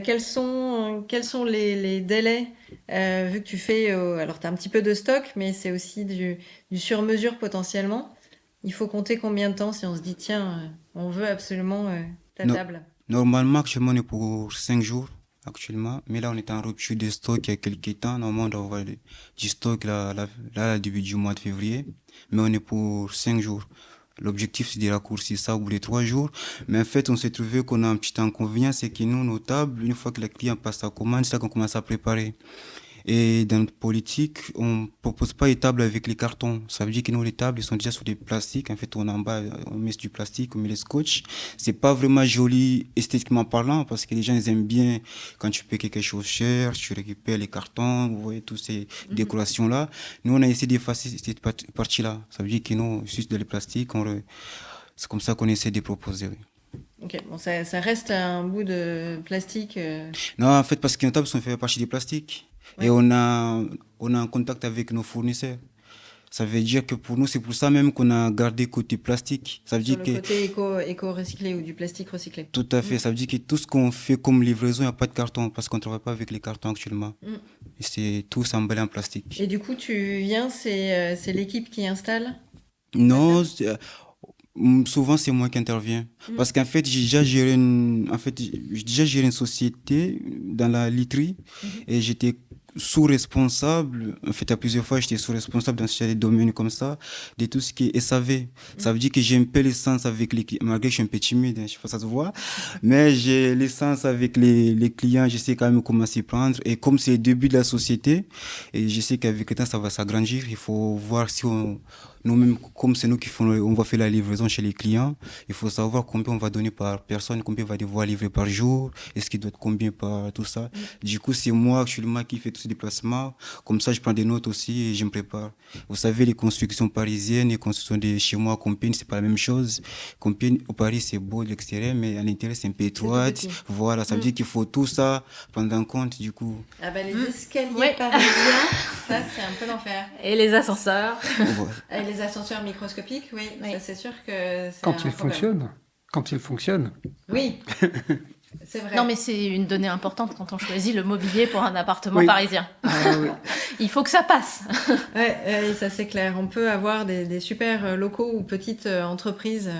A: Quels sont les délais vu que tu fais, alors tu as un petit peu de stock, mais c'est aussi du sur-mesure potentiellement. Il faut compter combien de temps si on se dit, tiens, on veut absolument ta
D: No-
A: table.
D: Normalement, actuellement, on est pour 5 jours, actuellement. Mais là, on est en rupture de stock il y a quelques temps. Normalement, on doit avoir du stock là, début du mois de février. Mais on est pour 5 jours. L'objectif, c'est de raccourcir ça au bout de 3 jours. Mais en fait, on s'est trouvé qu'on a un petit inconvénient, c'est que nous, nos tables, une fois que le client passe sa commande, c'est là qu'on commence à préparer. Et dans notre politique, on propose pas les tables avec les cartons. Ça veut dire que nous, les tables, ils sont déjà sur des plastiques. En fait, on en bas, on met du plastique, on met le scotch. C'est pas vraiment joli esthétiquement parlant parce que les gens, ils aiment bien quand tu payes quelque chose cher, tu récupères les cartons, vous voyez, toutes ces décorations-là. Nous, on a essayé d'effacer cette partie-là. Ça veut dire que nous, juste de les plastiques, c'est comme ça qu'on essaie de proposer, oui.
A: Ok, bon, ça reste un bout de plastique.
D: Non, en fait, parce que nos tables sont faites partie des plastiques. Et
A: Ouais.
D: on a un contact avec nos fournisseurs. Ça veut dire que pour nous, c'est pour ça même qu'on a gardé côté plastique. Ça veut
A: Sur
D: dire
A: le
D: que,
A: côté éco-recyclé ou du plastique recyclé.
D: tout à fait, ça veut dire que tout ce qu'on fait comme livraison, il n'y a pas de carton parce qu'on ne travaille pas avec les cartons actuellement.
A: Mm.
D: Et c'est tout emballé en plastique.
A: Et du coup, tu viens, c'est l'équipe qui installe?
D: Non, souvent c'est moi qui interviens.
A: Mm.
D: Parce qu'en fait, j'ai déjà géré une société dans la literie et j'étais sous-responsable. En fait, à plusieurs fois, j'étais sous-responsable dans des domaines comme ça, de tout ce qui est SAV. Ça veut dire que j'ai un peu l'essence avec les clients, malgré que je suis un peu timide, hein, je sais pas si ça se voit, mais j'ai l'essence avec les clients, je sais quand même comment s'y prendre. Et comme c'est le début de la société, et je sais qu'avec le temps, ça va s'agrandir, il faut voir si nous-mêmes, comme c'est nous qui on va faire la livraison chez les clients, il faut savoir combien on va donner par personne, combien on va devoir livrer par jour, est-ce qu'il doit être combien par tout ça. Du coup, c'est moi actuellement qui fais tous ces déplacements. Comme ça, je prends des notes aussi et je me prépare. Vous savez, les constructions parisiennes, les constructions de chez moi à Compiègne, c'est pas la même chose. Compiègne, au Paris, c'est beau de l'extérieur, mais à l'intérieur, c'est un peu étroit.
A: petit.
D: Voilà, ça veut dire qu'il faut tout ça prendre en compte, du coup.
A: Ah bah les escaliers
B: Ouais.
A: parisiens, ça c'est un peu l'enfer.
B: Et les ascenseurs.
D: Voilà.
A: Et les ascenseurs microscopiques, oui,
B: Oui.
A: ça c'est sûr que c'est
C: Quand
A: un
C: il
A: problème.
C: fonctionne. Quand il fonctionne.
A: Oui, c'est vrai.
B: Non, mais c'est une donnée importante quand on choisit le mobilier pour un appartement
C: Oui.
B: parisien.
C: Ah oui.
B: Il faut que ça passe.
A: Ouais, ça c'est clair. On peut avoir des super locaux ou petites entreprises.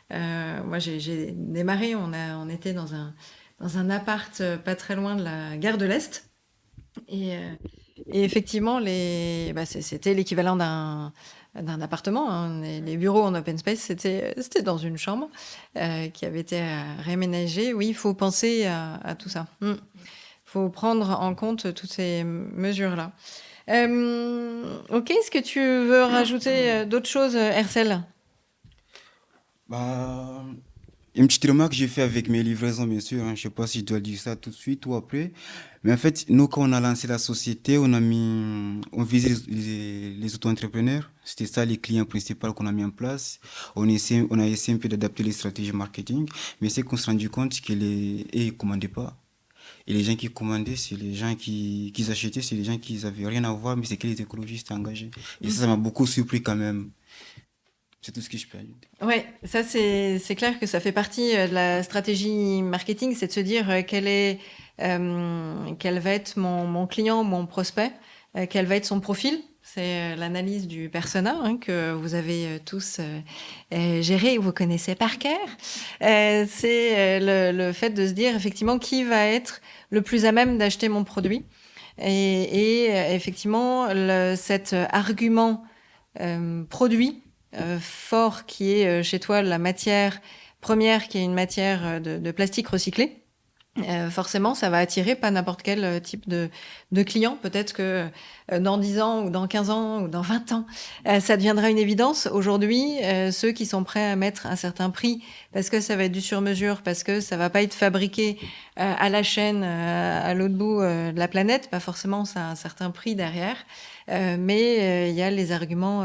A: Moi j'ai démarré, on était dans un appart pas très loin de la gare de l'Est. Et effectivement, c'était l'équivalent d'un appartement, hein. Les bureaux en open space, c'était dans une chambre qui avait été réaménagée. Oui, il faut penser à tout ça. Il faut prendre en compte toutes ces mesures-là. Ok, est-ce que tu veux rajouter d'autres choses, Hercel?
D: Bah, Une petite remarque que j'ai fait avec mes livraisons, bien sûr. Je ne sais pas si je dois dire ça tout de suite ou après. Mais en fait, nous, quand on a lancé la société, on visait les auto-entrepreneurs. C'était ça les clients principaux qu'on a mis en place. On a essayé un peu d'adapter les stratégies marketing. Mais c'est qu'on s'est rendu compte ils commandaient pas. Et les gens qui commandaient, c'est les gens qui achetaient, c'est les gens qui n'avaient rien à voir, mais c'est que les écologistes engagés. Et ça m'a beaucoup surpris quand même. C'est tout ce que je peux ajouter.
A: Ouais, ça c'est clair que ça fait partie de la stratégie marketing, c'est de se dire quel va être mon client, mon prospect, quel va être son profil. C'est l'analyse du persona que vous avez tous géré, vous connaissez par cœur. C'est le fait de se dire effectivement qui va être le plus à même d'acheter mon produit. Et effectivement, cet argument produit fort qui est chez toi la matière première, qui est une matière de plastique recyclé. Forcément, ça va attirer pas n'importe quel type de client. Peut-être que dans 10 ans ou dans 15 ans ou dans 20 ans, ça deviendra une évidence. Aujourd'hui, ceux qui sont prêts à mettre un certain prix parce que ça va être du sur-mesure, parce que ça va pas être fabriqué à la chaîne à l'autre bout de la planète, pas forcément ça a un certain prix derrière, mais il y a les arguments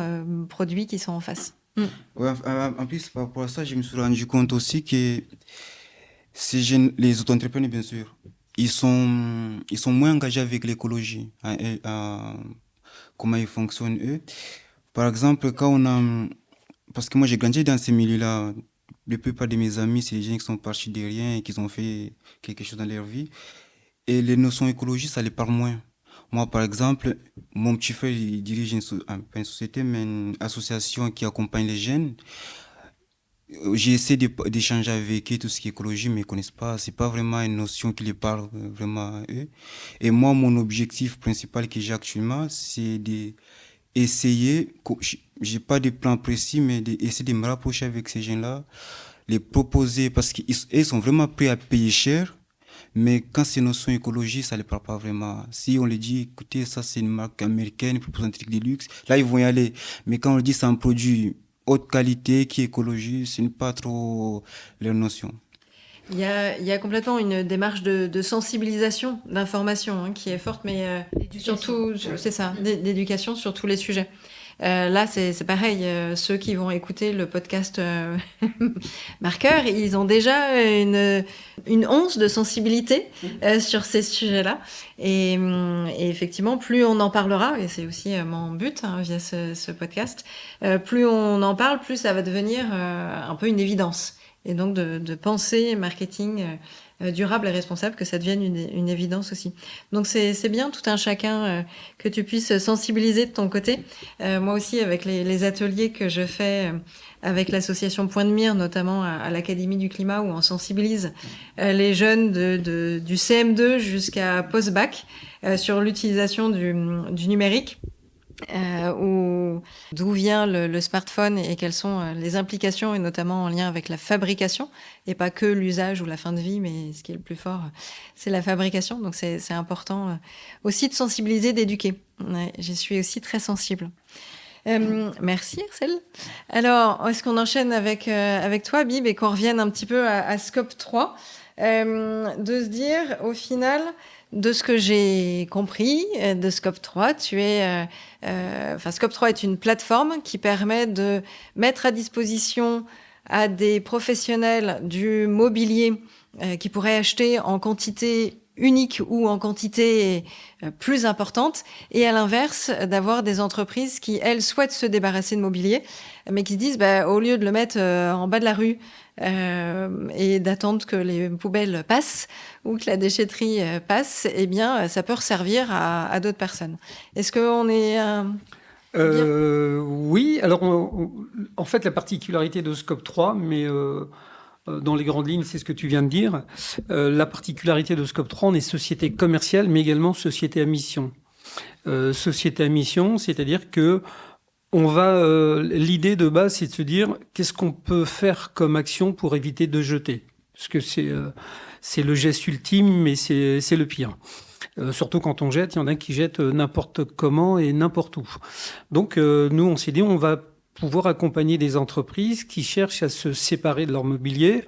A: produits qui sont en face.
D: Ouais, en plus, par rapport à ça, je me suis rendu compte aussi que ces jeunes, les auto-entrepreneurs, bien sûr, ils sont moins engagés avec l'écologie, comment ils fonctionnent eux. Par exemple, parce que moi j'ai grandi dans ces milieux-là, la plupart de mes amis, c'est des gens qui sont partis de rien et qui ont fait quelque chose dans leur vie. Et les notions écologiques, ça les parle moins. Moi, par exemple, mon petit frère, il dirige pas une société, mais une association qui accompagne les jeunes. J'ai essayé d'échanger avec eux tout ce qui est écologie, mais ils connaissent pas. C'est pas vraiment une notion qui les parle vraiment à eux. Et moi, mon objectif principal que j'ai actuellement, c'est d'essayer, j'ai pas de plan précis, mais d'essayer de me rapprocher avec ces gens-là, les proposer, parce qu'ils sont vraiment prêts à payer cher. Mais quand ces notions écologiques, ça ne les parle pas vraiment. Si on les dit, écoutez, ça c'est une marque américaine, ils proposent un truc de luxe, là ils vont y aller. Mais quand on leur dit c'est un produit haute qualité, qui est écologique, ce n'est pas trop leur notion.
A: Il y a complètement une démarche de sensibilisation, d'information qui est forte, mais surtout, c'est ça, d'éducation sur tous les sujets. Là, c'est pareil. Ceux qui vont écouter le podcast Marqueur, ils ont déjà une once de sensibilité sur ces sujets-là. Et effectivement, plus on en parlera, et c'est aussi mon but via ce podcast, plus on en parle, plus ça va devenir un peu une évidence. Et donc de penser marketing durable et responsable, que ça devienne une évidence aussi. Donc c'est bien, tout un chacun, que tu puisses sensibiliser de ton côté. Moi aussi, avec les ateliers que je fais avec l'association Point de Mire, notamment à l'Académie du Climat, où on sensibilise les jeunes du CM2 jusqu'à post-bac sur l'utilisation du numérique. D'où vient le smartphone et quelles sont les implications, et notamment en lien avec la fabrication, et pas que l'usage ou la fin de vie, mais ce qui est le plus fort, c'est la fabrication. Donc c'est important aussi de sensibiliser, d'éduquer. Ouais, j'y suis aussi très sensible. Merci Arcel. Alors, est-ce qu'on enchaîne avec toi, Bib, et qu'on revienne un petit peu à Scope 3, de se dire, au final, de ce que j'ai compris de Scope 3, Scope 3 est une plateforme qui permet de mettre à disposition à des professionnels du mobilier qui pourraient acheter en quantité unique ou en quantité plus importante, et à l'inverse, d'avoir des entreprises qui, elles, souhaitent se débarrasser de mobilier, mais qui se disent, au lieu de le mettre en bas de la rue et d'attendre que les poubelles passent ou que la déchetterie passe, eh bien, ça peut servir à d'autres personnes. Est-ce qu'on est...
C: Oui, alors en fait, la particularité de Scope 3, mais dans les grandes lignes, c'est ce que tu viens de dire. La particularité de Scope 3, on est société commerciale, mais également société à mission. Société à mission, c'est-à-dire que l'idée de base, c'est de se dire qu'est-ce qu'on peut faire comme action pour éviter de jeter. Parce que c'est le geste ultime, mais c'est le pire. Surtout quand on jette, il y en a qui jettent n'importe comment et n'importe où. Donc nous, on s'est dit, on va pouvoir accompagner des entreprises qui cherchent à se séparer de leur mobilier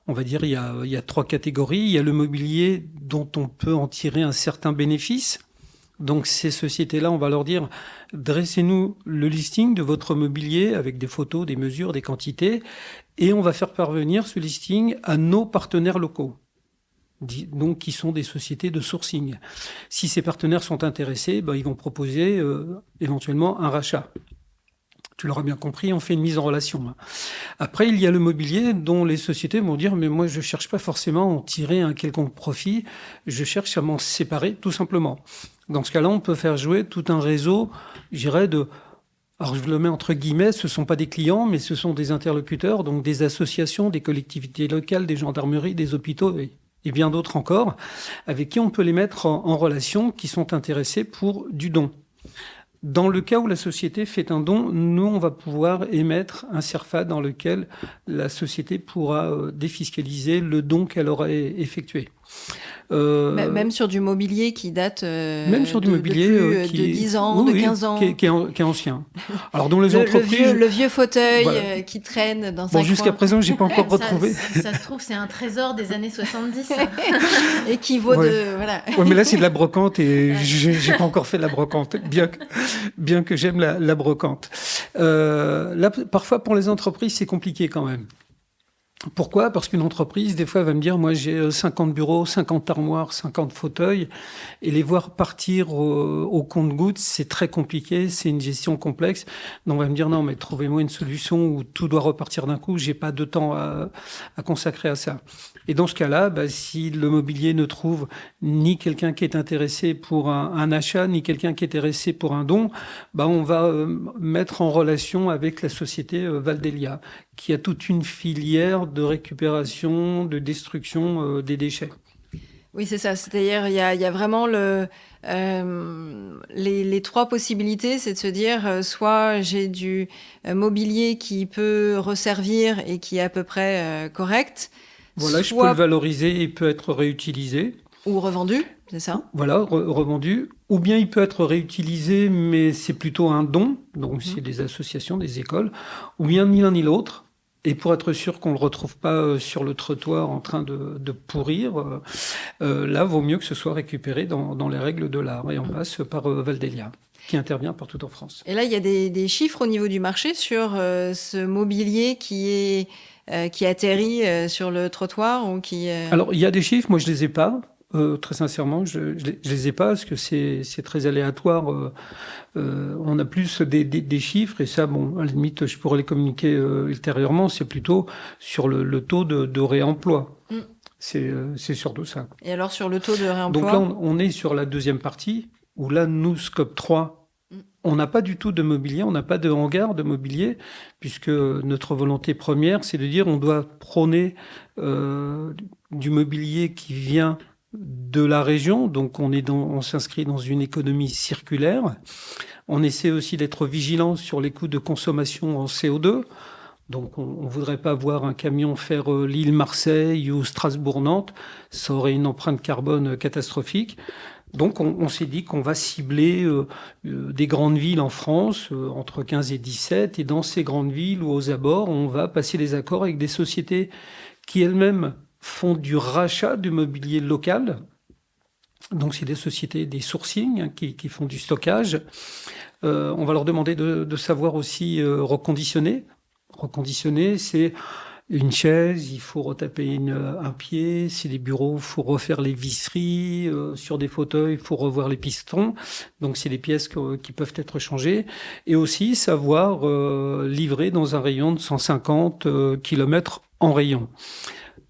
C: On va dire il y a 3 catégories. Il y a le mobilier dont on peut en tirer un certain bénéfice. Donc ces sociétés-là, on va leur dire, dressez-nous le listing de votre mobilier avec des photos, des mesures, des quantités, et on va faire parvenir ce listing à nos partenaires locaux, donc qui sont des sociétés de sourcing. Si ces partenaires sont intéressés, ils vont proposer éventuellement un rachat. Tu l'auras bien compris, on fait une mise en relation. Après, il y a le mobilier dont les sociétés vont dire « mais moi, je ne cherche pas forcément à en tirer un quelconque profit, je cherche à m'en séparer tout simplement ». Dans ce cas-là, on peut faire jouer tout un réseau, je dirais, alors je le mets entre guillemets, ce ne sont pas des clients, mais ce sont des interlocuteurs, donc des associations, des collectivités locales, des gendarmeries, des hôpitaux et bien d'autres encore, avec qui on peut les mettre en relation, qui sont intéressés pour du don. Dans le cas où la société fait un don, nous, on va pouvoir émettre un CERFA dans lequel la société pourra défiscaliser le don qu'elle aura effectué.
A: Même sur du mobilier qui date
C: même sur du mobilier
A: de 10 ans,
C: oui,
A: de 15 ans.
C: Qui est ancien. Alors, dans les entreprises...
A: Le vieux fauteuil
C: voilà.
A: Qui traîne dans un
C: Bon, jusqu'à
A: coin.
C: présent, j'ai pas encore retrouvé.
B: Ça se trouve, c'est un trésor des années 70.
A: Et qui vaut
C: Ouais.
A: de... Voilà.
C: Ouais, mais là, c'est de la brocante et j'ai pas encore fait de la brocante, bien que j'aime la brocante. Là, parfois, pour les entreprises, c'est compliqué quand même. Pourquoi ? Parce qu'une entreprise, des fois, elle va me dire, moi, j'ai 50 bureaux, 50 armoires, 50 fauteuils, et les voir partir au compte-gouttes, c'est très compliqué, c'est une gestion complexe. Donc, on va me dire, non, mais trouvez-moi une solution où tout doit repartir d'un coup, j'ai pas de temps à consacrer à ça. Et dans ce cas-là, si le mobilier ne trouve ni quelqu'un qui est intéressé pour un achat, ni quelqu'un qui est intéressé pour un don, on va mettre en relation avec la société Valdelia, qui a toute une filière de récupération, de destruction des déchets.
A: Oui, c'est ça. C'est-à-dire, il y a vraiment les 3 possibilités, c'est de se dire, soit j'ai du mobilier qui peut resservir et qui est à peu près correct.
C: Voilà, je peux le valoriser, il peut être réutilisé.
A: Ou revendu, c'est ça ?
C: Voilà, revendu. Ou bien il peut être réutilisé, mais c'est plutôt un don, donc c'est des associations, des écoles. Ou bien ni l'un ni l'autre. Et pour être sûr qu'on ne le retrouve pas sur le trottoir en train de pourrir, là, vaut mieux que ce soit récupéré dans les règles de l'art. Et on passe par Valdelia, qui intervient partout en France.
A: Et là, il y a des chiffres au niveau du marché sur ce mobilier qui atterrit sur le trottoir ou qui...
C: Alors, il y a des chiffres, moi je les ai pas. Très sincèrement, je les ai pas parce que c'est très aléatoire. On a plus des chiffres et ça, à la limite, je pourrais les communiquer ultérieurement. C'est plutôt sur le taux de réemploi. C'est surtout ça.
A: Et alors sur le taux de réemploi ?
C: Donc là, on est sur la deuxième partie où là, nous, Scope 3, on n'a pas du tout de mobilier, on n'a pas de hangar de mobilier, puisque notre volonté première, c'est de dire on doit prôner du mobilier qui vient de la région, donc on s'inscrit dans une économie circulaire. On essaie aussi d'être vigilant sur les coûts de consommation en CO2. Donc on ne voudrait pas voir un camion faire Lille-Marseille ou Strasbourg-Nantes. Ça aurait une empreinte carbone catastrophique. Donc on s'est dit qu'on va cibler des grandes villes en France, entre 15 et 17. Et dans ces grandes villes ou aux abords, on va passer des accords avec des sociétés qui elles-mêmes font du rachat du mobilier local. Donc, c'est des sociétés, des sourcing qui font du stockage. On va leur demander de savoir aussi reconditionner. Reconditionner, c'est une chaise, il faut retaper un pied. C'est des bureaux, il faut refaire les visseries. Sur des fauteuils, il faut revoir les pistons. Donc, c'est des pièces qui peuvent être changées. Et aussi, savoir livrer dans un rayon de 150 km en rayon.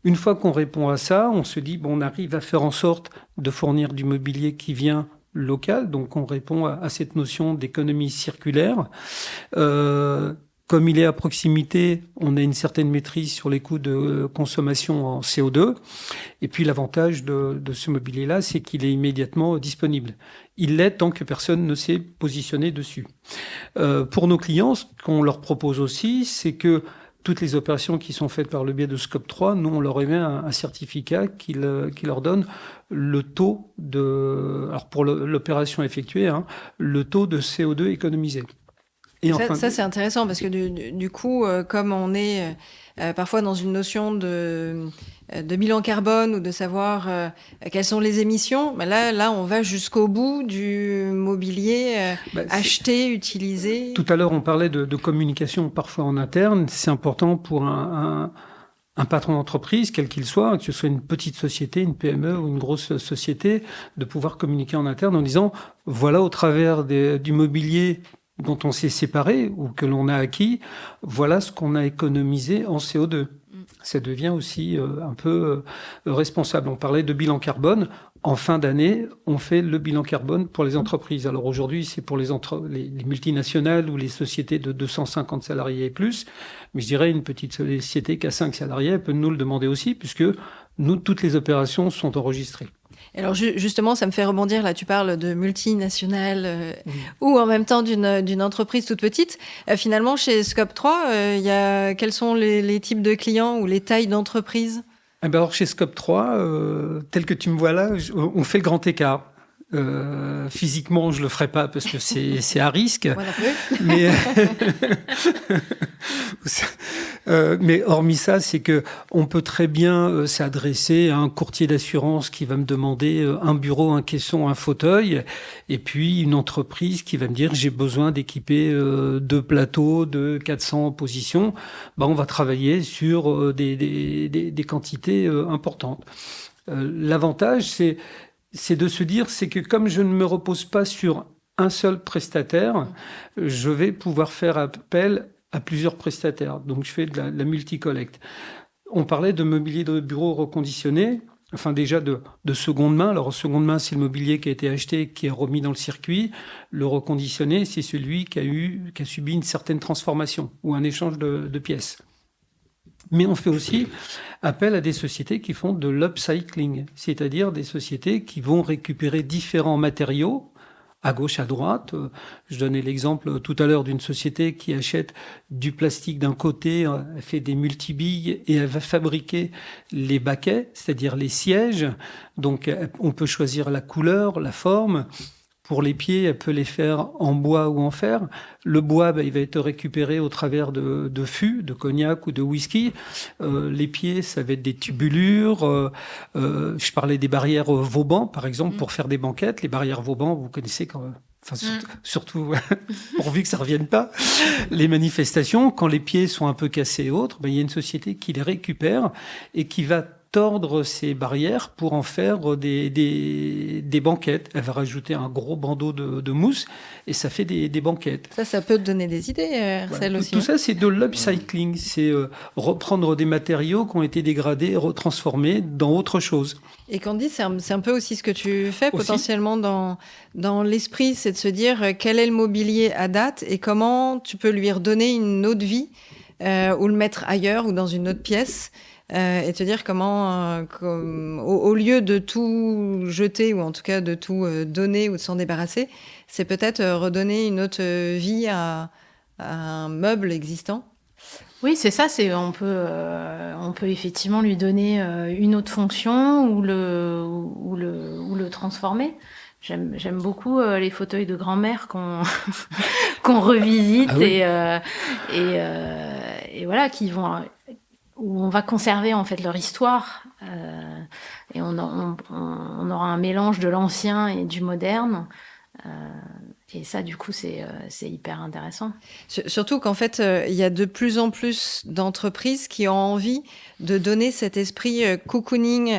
C: Une fois qu'on répond à ça, on se dit, on arrive à faire en sorte de fournir du mobilier qui vient local. Donc, on répond à cette notion d'économie circulaire. Comme il est à proximité, on a une certaine maîtrise sur les coûts de consommation en CO2. Et puis, l'avantage de ce mobilier-là, c'est qu'il est immédiatement disponible. Il l'est tant que personne ne s'est positionné dessus. Pour nos clients, ce qu'on leur propose aussi, c'est que toutes les opérations qui sont faites par le biais de Scope 3, nous, on leur émet un certificat qui leur donne le taux alors pour l'opération effectuée, le taux de CO2 économisé. Et
A: Ça, c'est intéressant parce que du coup, comme on est parfois dans une notion de bilan carbone ou de savoir quelles sont les émissions, ben là, on va jusqu'au bout du mobilier acheté, utilisé.
C: Tout à l'heure, on parlait de communication parfois en interne. C'est important pour un patron d'entreprise, quel qu'il soit, que ce soit une petite société, une PME ou une grosse société, de pouvoir communiquer en interne en disant, voilà, au travers du mobilier dont on s'est séparé ou que l'on a acquis, voilà ce qu'on a économisé en CO2. Ça devient aussi un peu responsable. On parlait de bilan carbone. En fin d'année, on fait le bilan carbone pour les entreprises. Alors aujourd'hui, c'est pour les multinationales ou les sociétés de 250 salariés et plus. Mais je dirais une petite société qui a 5 salariés, elle peut nous le demander aussi, puisque nous, toutes les opérations sont enregistrées.
A: Alors justement, ça me fait rebondir, là tu parles de multinationales ou en même temps d'une entreprise toute petite. Finalement, chez Scope 3, quels sont les types de clients ou les tailles d'entreprise ?
C: Alors chez Scope 3, tel que tu me vois là, on fait le grand écart. Physiquement, je le ferai pas parce que c'est à risque.
A: Moi non plus.
C: Mais hormis ça, c'est que on peut très bien s'adresser à un courtier d'assurance qui va me demander un bureau, un caisson, un fauteuil, et puis une entreprise qui va me dire j'ai besoin d'équiper 2 plateaux de 400 positions. On va travailler sur des quantités importantes. L'avantage, c'est de se dire, c'est que comme je ne me repose pas sur un seul prestataire, je vais pouvoir faire appel à plusieurs prestataires. Donc, je fais de la multi-collecte. On parlait de mobilier de bureau reconditionné, enfin déjà de seconde main. Alors, seconde main, c'est le mobilier qui a été acheté, qui est remis dans le circuit. Le reconditionné, c'est celui qui a subi une certaine transformation ou un échange de pièces. Mais on fait aussi appel à des sociétés qui font de l'upcycling, c'est-à-dire des sociétés qui vont récupérer différents matériaux à gauche, à droite. Je donnais l'exemple tout à l'heure d'une société qui achète du plastique d'un côté, elle fait des multibilles et elle va fabriquer les baquets, c'est-à-dire les sièges. Donc on peut choisir la couleur, la forme. Pour les pieds, elle peut les faire en bois ou en fer. Le bois, il va être récupéré au travers de fûts, de cognac ou de whisky. Les pieds, ça va être des tubulures. Je parlais des barrières Vauban, par exemple, pour faire des banquettes. Les barrières Vauban, vous connaissez quand même. Enfin, surtout pourvu que ça revienne pas. Les manifestations, quand les pieds sont un peu cassés et autres, il y a une société qui les récupère et qui va tordre ces barrières pour en faire des banquettes. Elle va rajouter un gros bandeau de mousse et ça fait des banquettes.
A: Ça peut te donner des idées, Arcel, aussi.
C: Tout ça, c'est de l'upcycling. C'est reprendre des matériaux qui ont été dégradés et retransformés dans autre chose.
A: Et Candy, c'est un peu aussi ce que tu fais aussi, potentiellement dans l'esprit, c'est de se dire quel est le mobilier à date et comment tu peux lui redonner une autre vie ou le mettre ailleurs ou dans une autre pièce. Et te dire comment, au lieu de tout jeter, ou en tout cas de tout donner ou de s'en débarrasser, c'est peut-être redonner une autre vie à un meuble existant.
B: Oui, c'est ça. On peut effectivement lui donner une autre fonction ou le transformer. J'aime beaucoup les fauteuils de grand-mère qu'on revisite et voilà, où on va conserver en fait leur histoire et on aura un mélange de l'ancien et du moderne et ça du coup c'est hyper intéressant.
A: Surtout qu'en fait il y a de plus en plus d'entreprises qui ont envie de donner cet esprit cocooning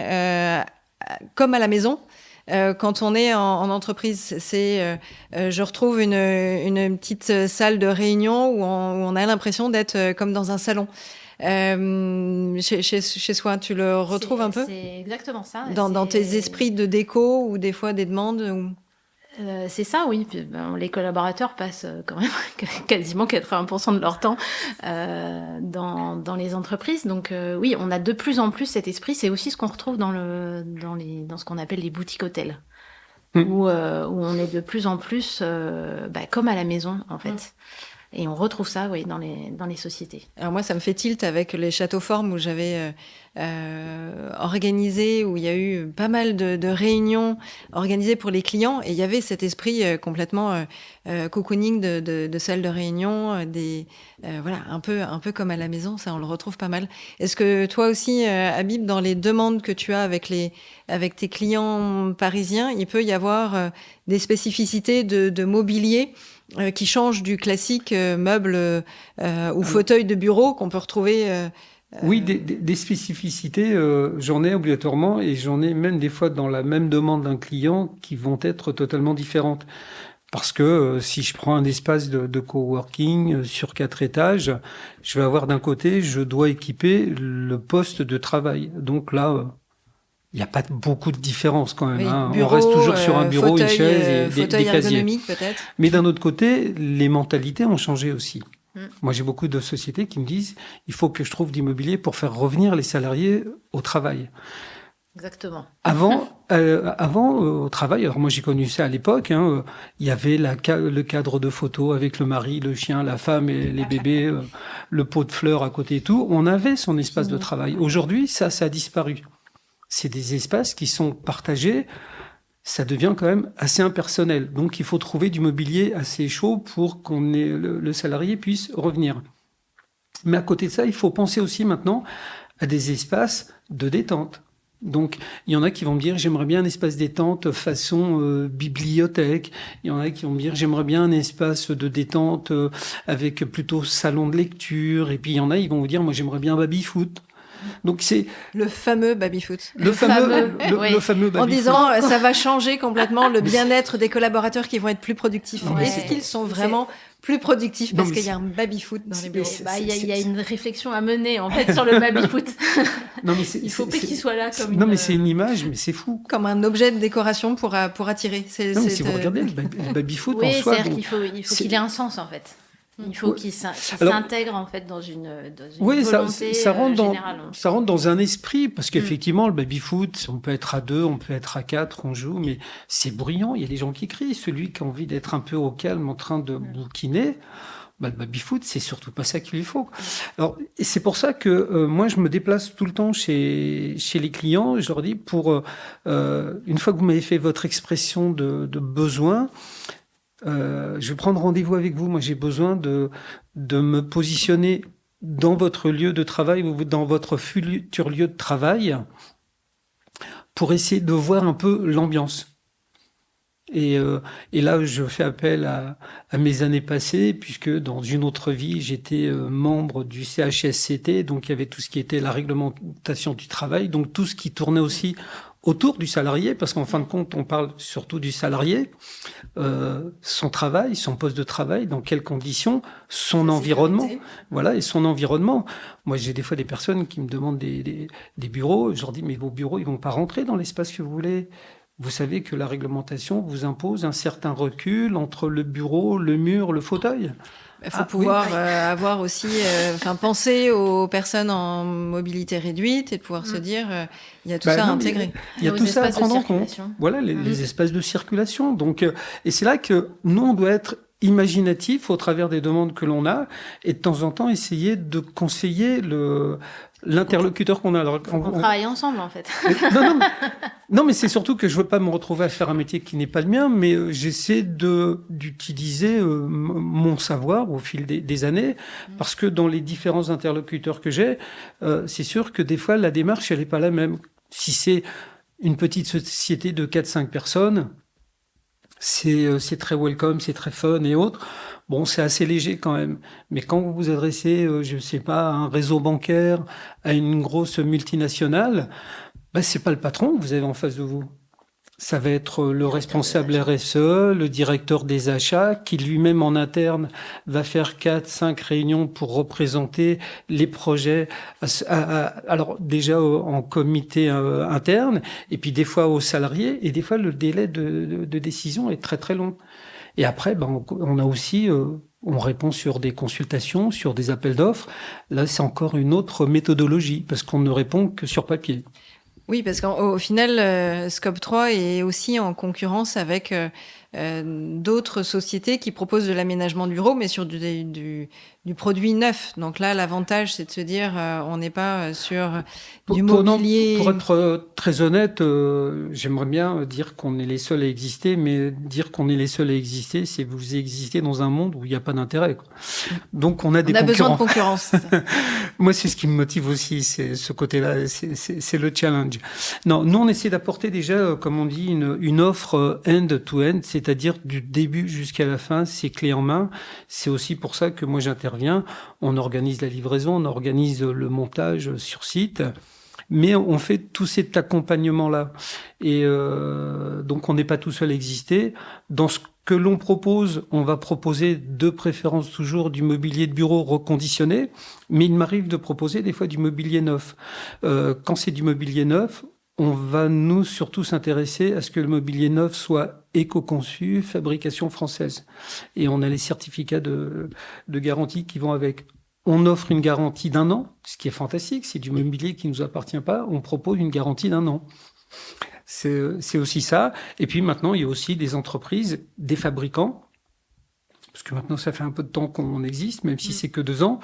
A: comme à la maison. Quand on est en entreprise, je retrouve une petite salle de réunion où on a l'impression d'être comme dans un salon. Chez soi, tu le retrouves un peu ?
B: C'est exactement ça.
A: Dans tes esprits de déco ou des fois des demandes
B: c'est ça, oui. Les collaborateurs passent quand même quasiment 80% de leur temps dans les entreprises. Donc oui, on a de plus en plus cet esprit. C'est aussi ce qu'on retrouve dans ce qu'on appelle les boutiques hôtels, où on est de plus en plus comme à la maison en fait. Et on retrouve ça, oui, dans les sociétés.
A: Alors moi, ça me fait tilt avec les châteaux formes où j'avais organisé, où il y a eu pas mal de réunions organisées pour les clients, et il y avait cet esprit complètement cocooning de salle de réunion, voilà, un peu comme à la maison. Ça, on le retrouve pas mal. Est-ce que toi aussi, Habib, dans les demandes que tu as avec tes clients parisiens, il peut y avoir des spécificités de mobilier qui change du classique meuble ou fauteuil de bureau qu'on peut retrouver
C: Oui, des spécificités, j'en ai obligatoirement, et j'en ai même des fois dans la même demande d'un client qui vont être totalement différentes. Parce que si je prends un espace de coworking sur 4 étages, je vais avoir d'un côté, je dois équiper le poste de travail. Donc là, il n'y a pas beaucoup de différence quand même.
A: oui,
C: Hein.
A: bureau,
C: On reste toujours sur un bureau,
A: fauteuil,
C: une chaise et des
A: fauteuil
C: casiers.
A: ergonomique peut-être.
C: Mais d'un autre côté, les mentalités ont changé aussi. Moi, j'ai beaucoup de sociétés qui me disent il faut que je trouve d'immobilier pour faire revenir les salariés au travail.
B: Exactement.
C: Avant, au travail, alors moi j'ai connu ça à l'époque, hein, il y avait le cadre de photo avec le mari, le chien, la femme et les bébés, le pot de fleurs à côté et tout. On avait son espace de travail. Aujourd'hui, ça a disparu. C'est des espaces qui sont partagés. Ça devient quand même assez impersonnel. Donc, il faut trouver du mobilier assez chaud pour qu'on ait le salarié puisse revenir. Mais à côté de ça, il faut penser aussi maintenant à des espaces de détente. Donc, il y en a qui vont me dire, j'aimerais bien un espace détente façon bibliothèque. Il y en a qui vont me dire, j'aimerais bien un espace de détente avec plutôt salon de lecture. Et puis, il y en a, ils vont vous dire, moi, j'aimerais bien un baby-foot. Donc c'est
A: le fameux baby-foot.
C: Le fameux baby-foot.
A: En disant ça va changer complètement le bien-être des collaborateurs qui vont être plus productifs.
B: Ouais.
A: Est-ce qu'ils sont vraiment plus productifs parce qu'il y a un baby-foot dans les bureaux?
B: Il y a une réflexion à mener en fait sur le baby-foot.
C: Non, mais
B: il faut pas qu'il soit là comme
C: mais c'est une image, mais c'est fou.
A: Comme un objet de décoration pour attirer.
C: Si vous regardez le baby-foot en soi...
B: c'est-à-dire qu'il faut qu'il ait un sens en fait. Il faut qu'il s'intègre en fait dans une volonté générale.
C: Ça rentre dans un esprit, parce qu'effectivement, le baby-foot, on peut être à 2, on peut être à 4, on joue, mais c'est bruyant, il y a des gens qui crient. Celui qui a envie d'être un peu au calme en train de bouquiner, le baby-foot, c'est surtout pas ça qu'il lui faut. Alors, et c'est pour ça que moi, je me déplace tout le temps chez les clients, et je leur dis, une fois que vous m'avez fait votre expression de besoin, je vais prendre rendez-vous avec vous. Moi, j'ai besoin de me positionner dans votre lieu de travail ou dans votre futur lieu de travail pour essayer de voir un peu l'ambiance. Et là, je fais appel à mes années passées, puisque dans une autre vie, j'étais membre du CHSCT, donc il y avait tout ce qui était la réglementation du travail, donc tout ce qui tournait aussi autour du salarié, parce qu'en fin de compte, on parle surtout du salarié, son travail, son poste de travail, dans quelles conditions, son environnement, voilà, et son environnement. Moi, j'ai des fois des personnes qui me demandent des bureaux, je leur dis, mais vos bureaux, ils vont pas rentrer dans l'espace que vous voulez. Vous savez que la réglementation vous impose un certain recul entre le bureau, le mur, le fauteuil.
A: Il faut pouvoir avoir aussi, penser aux personnes en mobilité réduite et de pouvoir se dire, il y a tout ça à intégrer.
C: Il y a tout ça à prendre en compte. Voilà, les espaces de circulation. Donc, et c'est là que nous, on doit être imaginatif au travers des demandes que l'on a et de temps en temps essayer de conseiller l'interlocuteur qu'on a. Alors,
B: on travaille ensemble, en fait.
C: Non, mais c'est surtout que je veux pas me retrouver à faire un métier qui n'est pas le mien, mais j'essaie d'utiliser mon savoir au fil des années, parce que dans les différents interlocuteurs que j'ai, c'est sûr que des fois, la démarche, elle est pas la même. Si c'est une petite société de 4-5 personnes, c'est très welcome, c'est très fun et autres. Bon, c'est assez léger quand même. Mais quand vous vous adressez, je ne sais pas, à un réseau bancaire, à une grosse multinationale, c'est pas le patron que vous avez en face de vous. Ça va être le responsable RSE, le directeur des achats, qui lui-même en interne va faire 4-5 réunions pour représenter les projets, alors déjà en comité interne, et puis des fois aux salariés, et des fois le délai de décision est très très long. Et après, on a aussi, on répond sur des consultations, sur des appels d'offres. Là, c'est encore une autre méthodologie, parce qu'on ne répond que sur papier.
A: Oui, parce qu'au final, Scope 3 est aussi en concurrence avec d'autres sociétés qui proposent de l'aménagement de bureaux, mais sur du produit neuf. Donc là, l'avantage, c'est de se dire, on n'est pas sur du mobilier.
C: Pour être très honnête, j'aimerais bien dire qu'on est les seuls à exister, mais dire qu'on est les seuls à exister, c'est vous existez dans un monde où il n'y a pas d'intérêt, quoi. Donc on a des concurrents.
A: Besoin de concurrence. C'est ça.
C: Moi, c'est ce qui me motive aussi, c'est ce côté-là, c'est le challenge. Non, nous, on essaie d'apporter déjà, comme on dit, une offre end-to-end, c'est-à-dire du début jusqu'à la fin, c'est clé en main. C'est aussi pour ça que moi, j'interviens. On organise la livraison, on organise le montage sur site, mais on fait tout cet accompagnement-là. Et donc, on n'est pas tout seul à exister. Dans ce que l'on propose, on va proposer de préférence toujours du mobilier de bureau reconditionné, mais il m'arrive de proposer des fois du mobilier neuf. Quand c'est du mobilier neuf, on va nous surtout s'intéresser à ce que le mobilier neuf soit éco-conçu, fabrication française. Et on a les certificats de garantie qui vont avec. On offre une garantie d'1 an, ce qui est fantastique. C'est du mobilier qui ne nous appartient pas. On propose une garantie d'1 an. C'est aussi ça. Et puis maintenant, il y a aussi des entreprises, des fabricants, parce que maintenant, ça fait un peu de temps qu'on existe, même si c'est que 2 ans.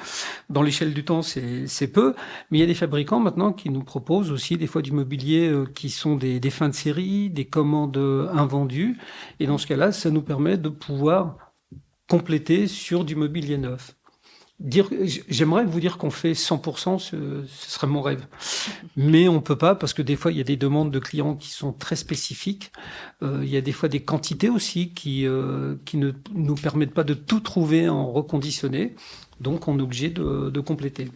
C: Dans l'échelle du temps, c'est peu. Mais il y a des fabricants maintenant qui nous proposent aussi des fois du mobilier qui sont des fins de série, des commandes invendues. Et dans ce cas-là, ça nous permet de pouvoir compléter sur du mobilier neuf. J'aimerais vous dire qu'on fait 100%, ce serait mon rêve. Mais on peut pas parce que des fois, il y a des demandes de clients qui sont très spécifiques. Il y a des fois des quantités aussi qui ne nous permettent pas de tout trouver en reconditionné. Donc, on est obligé de compléter.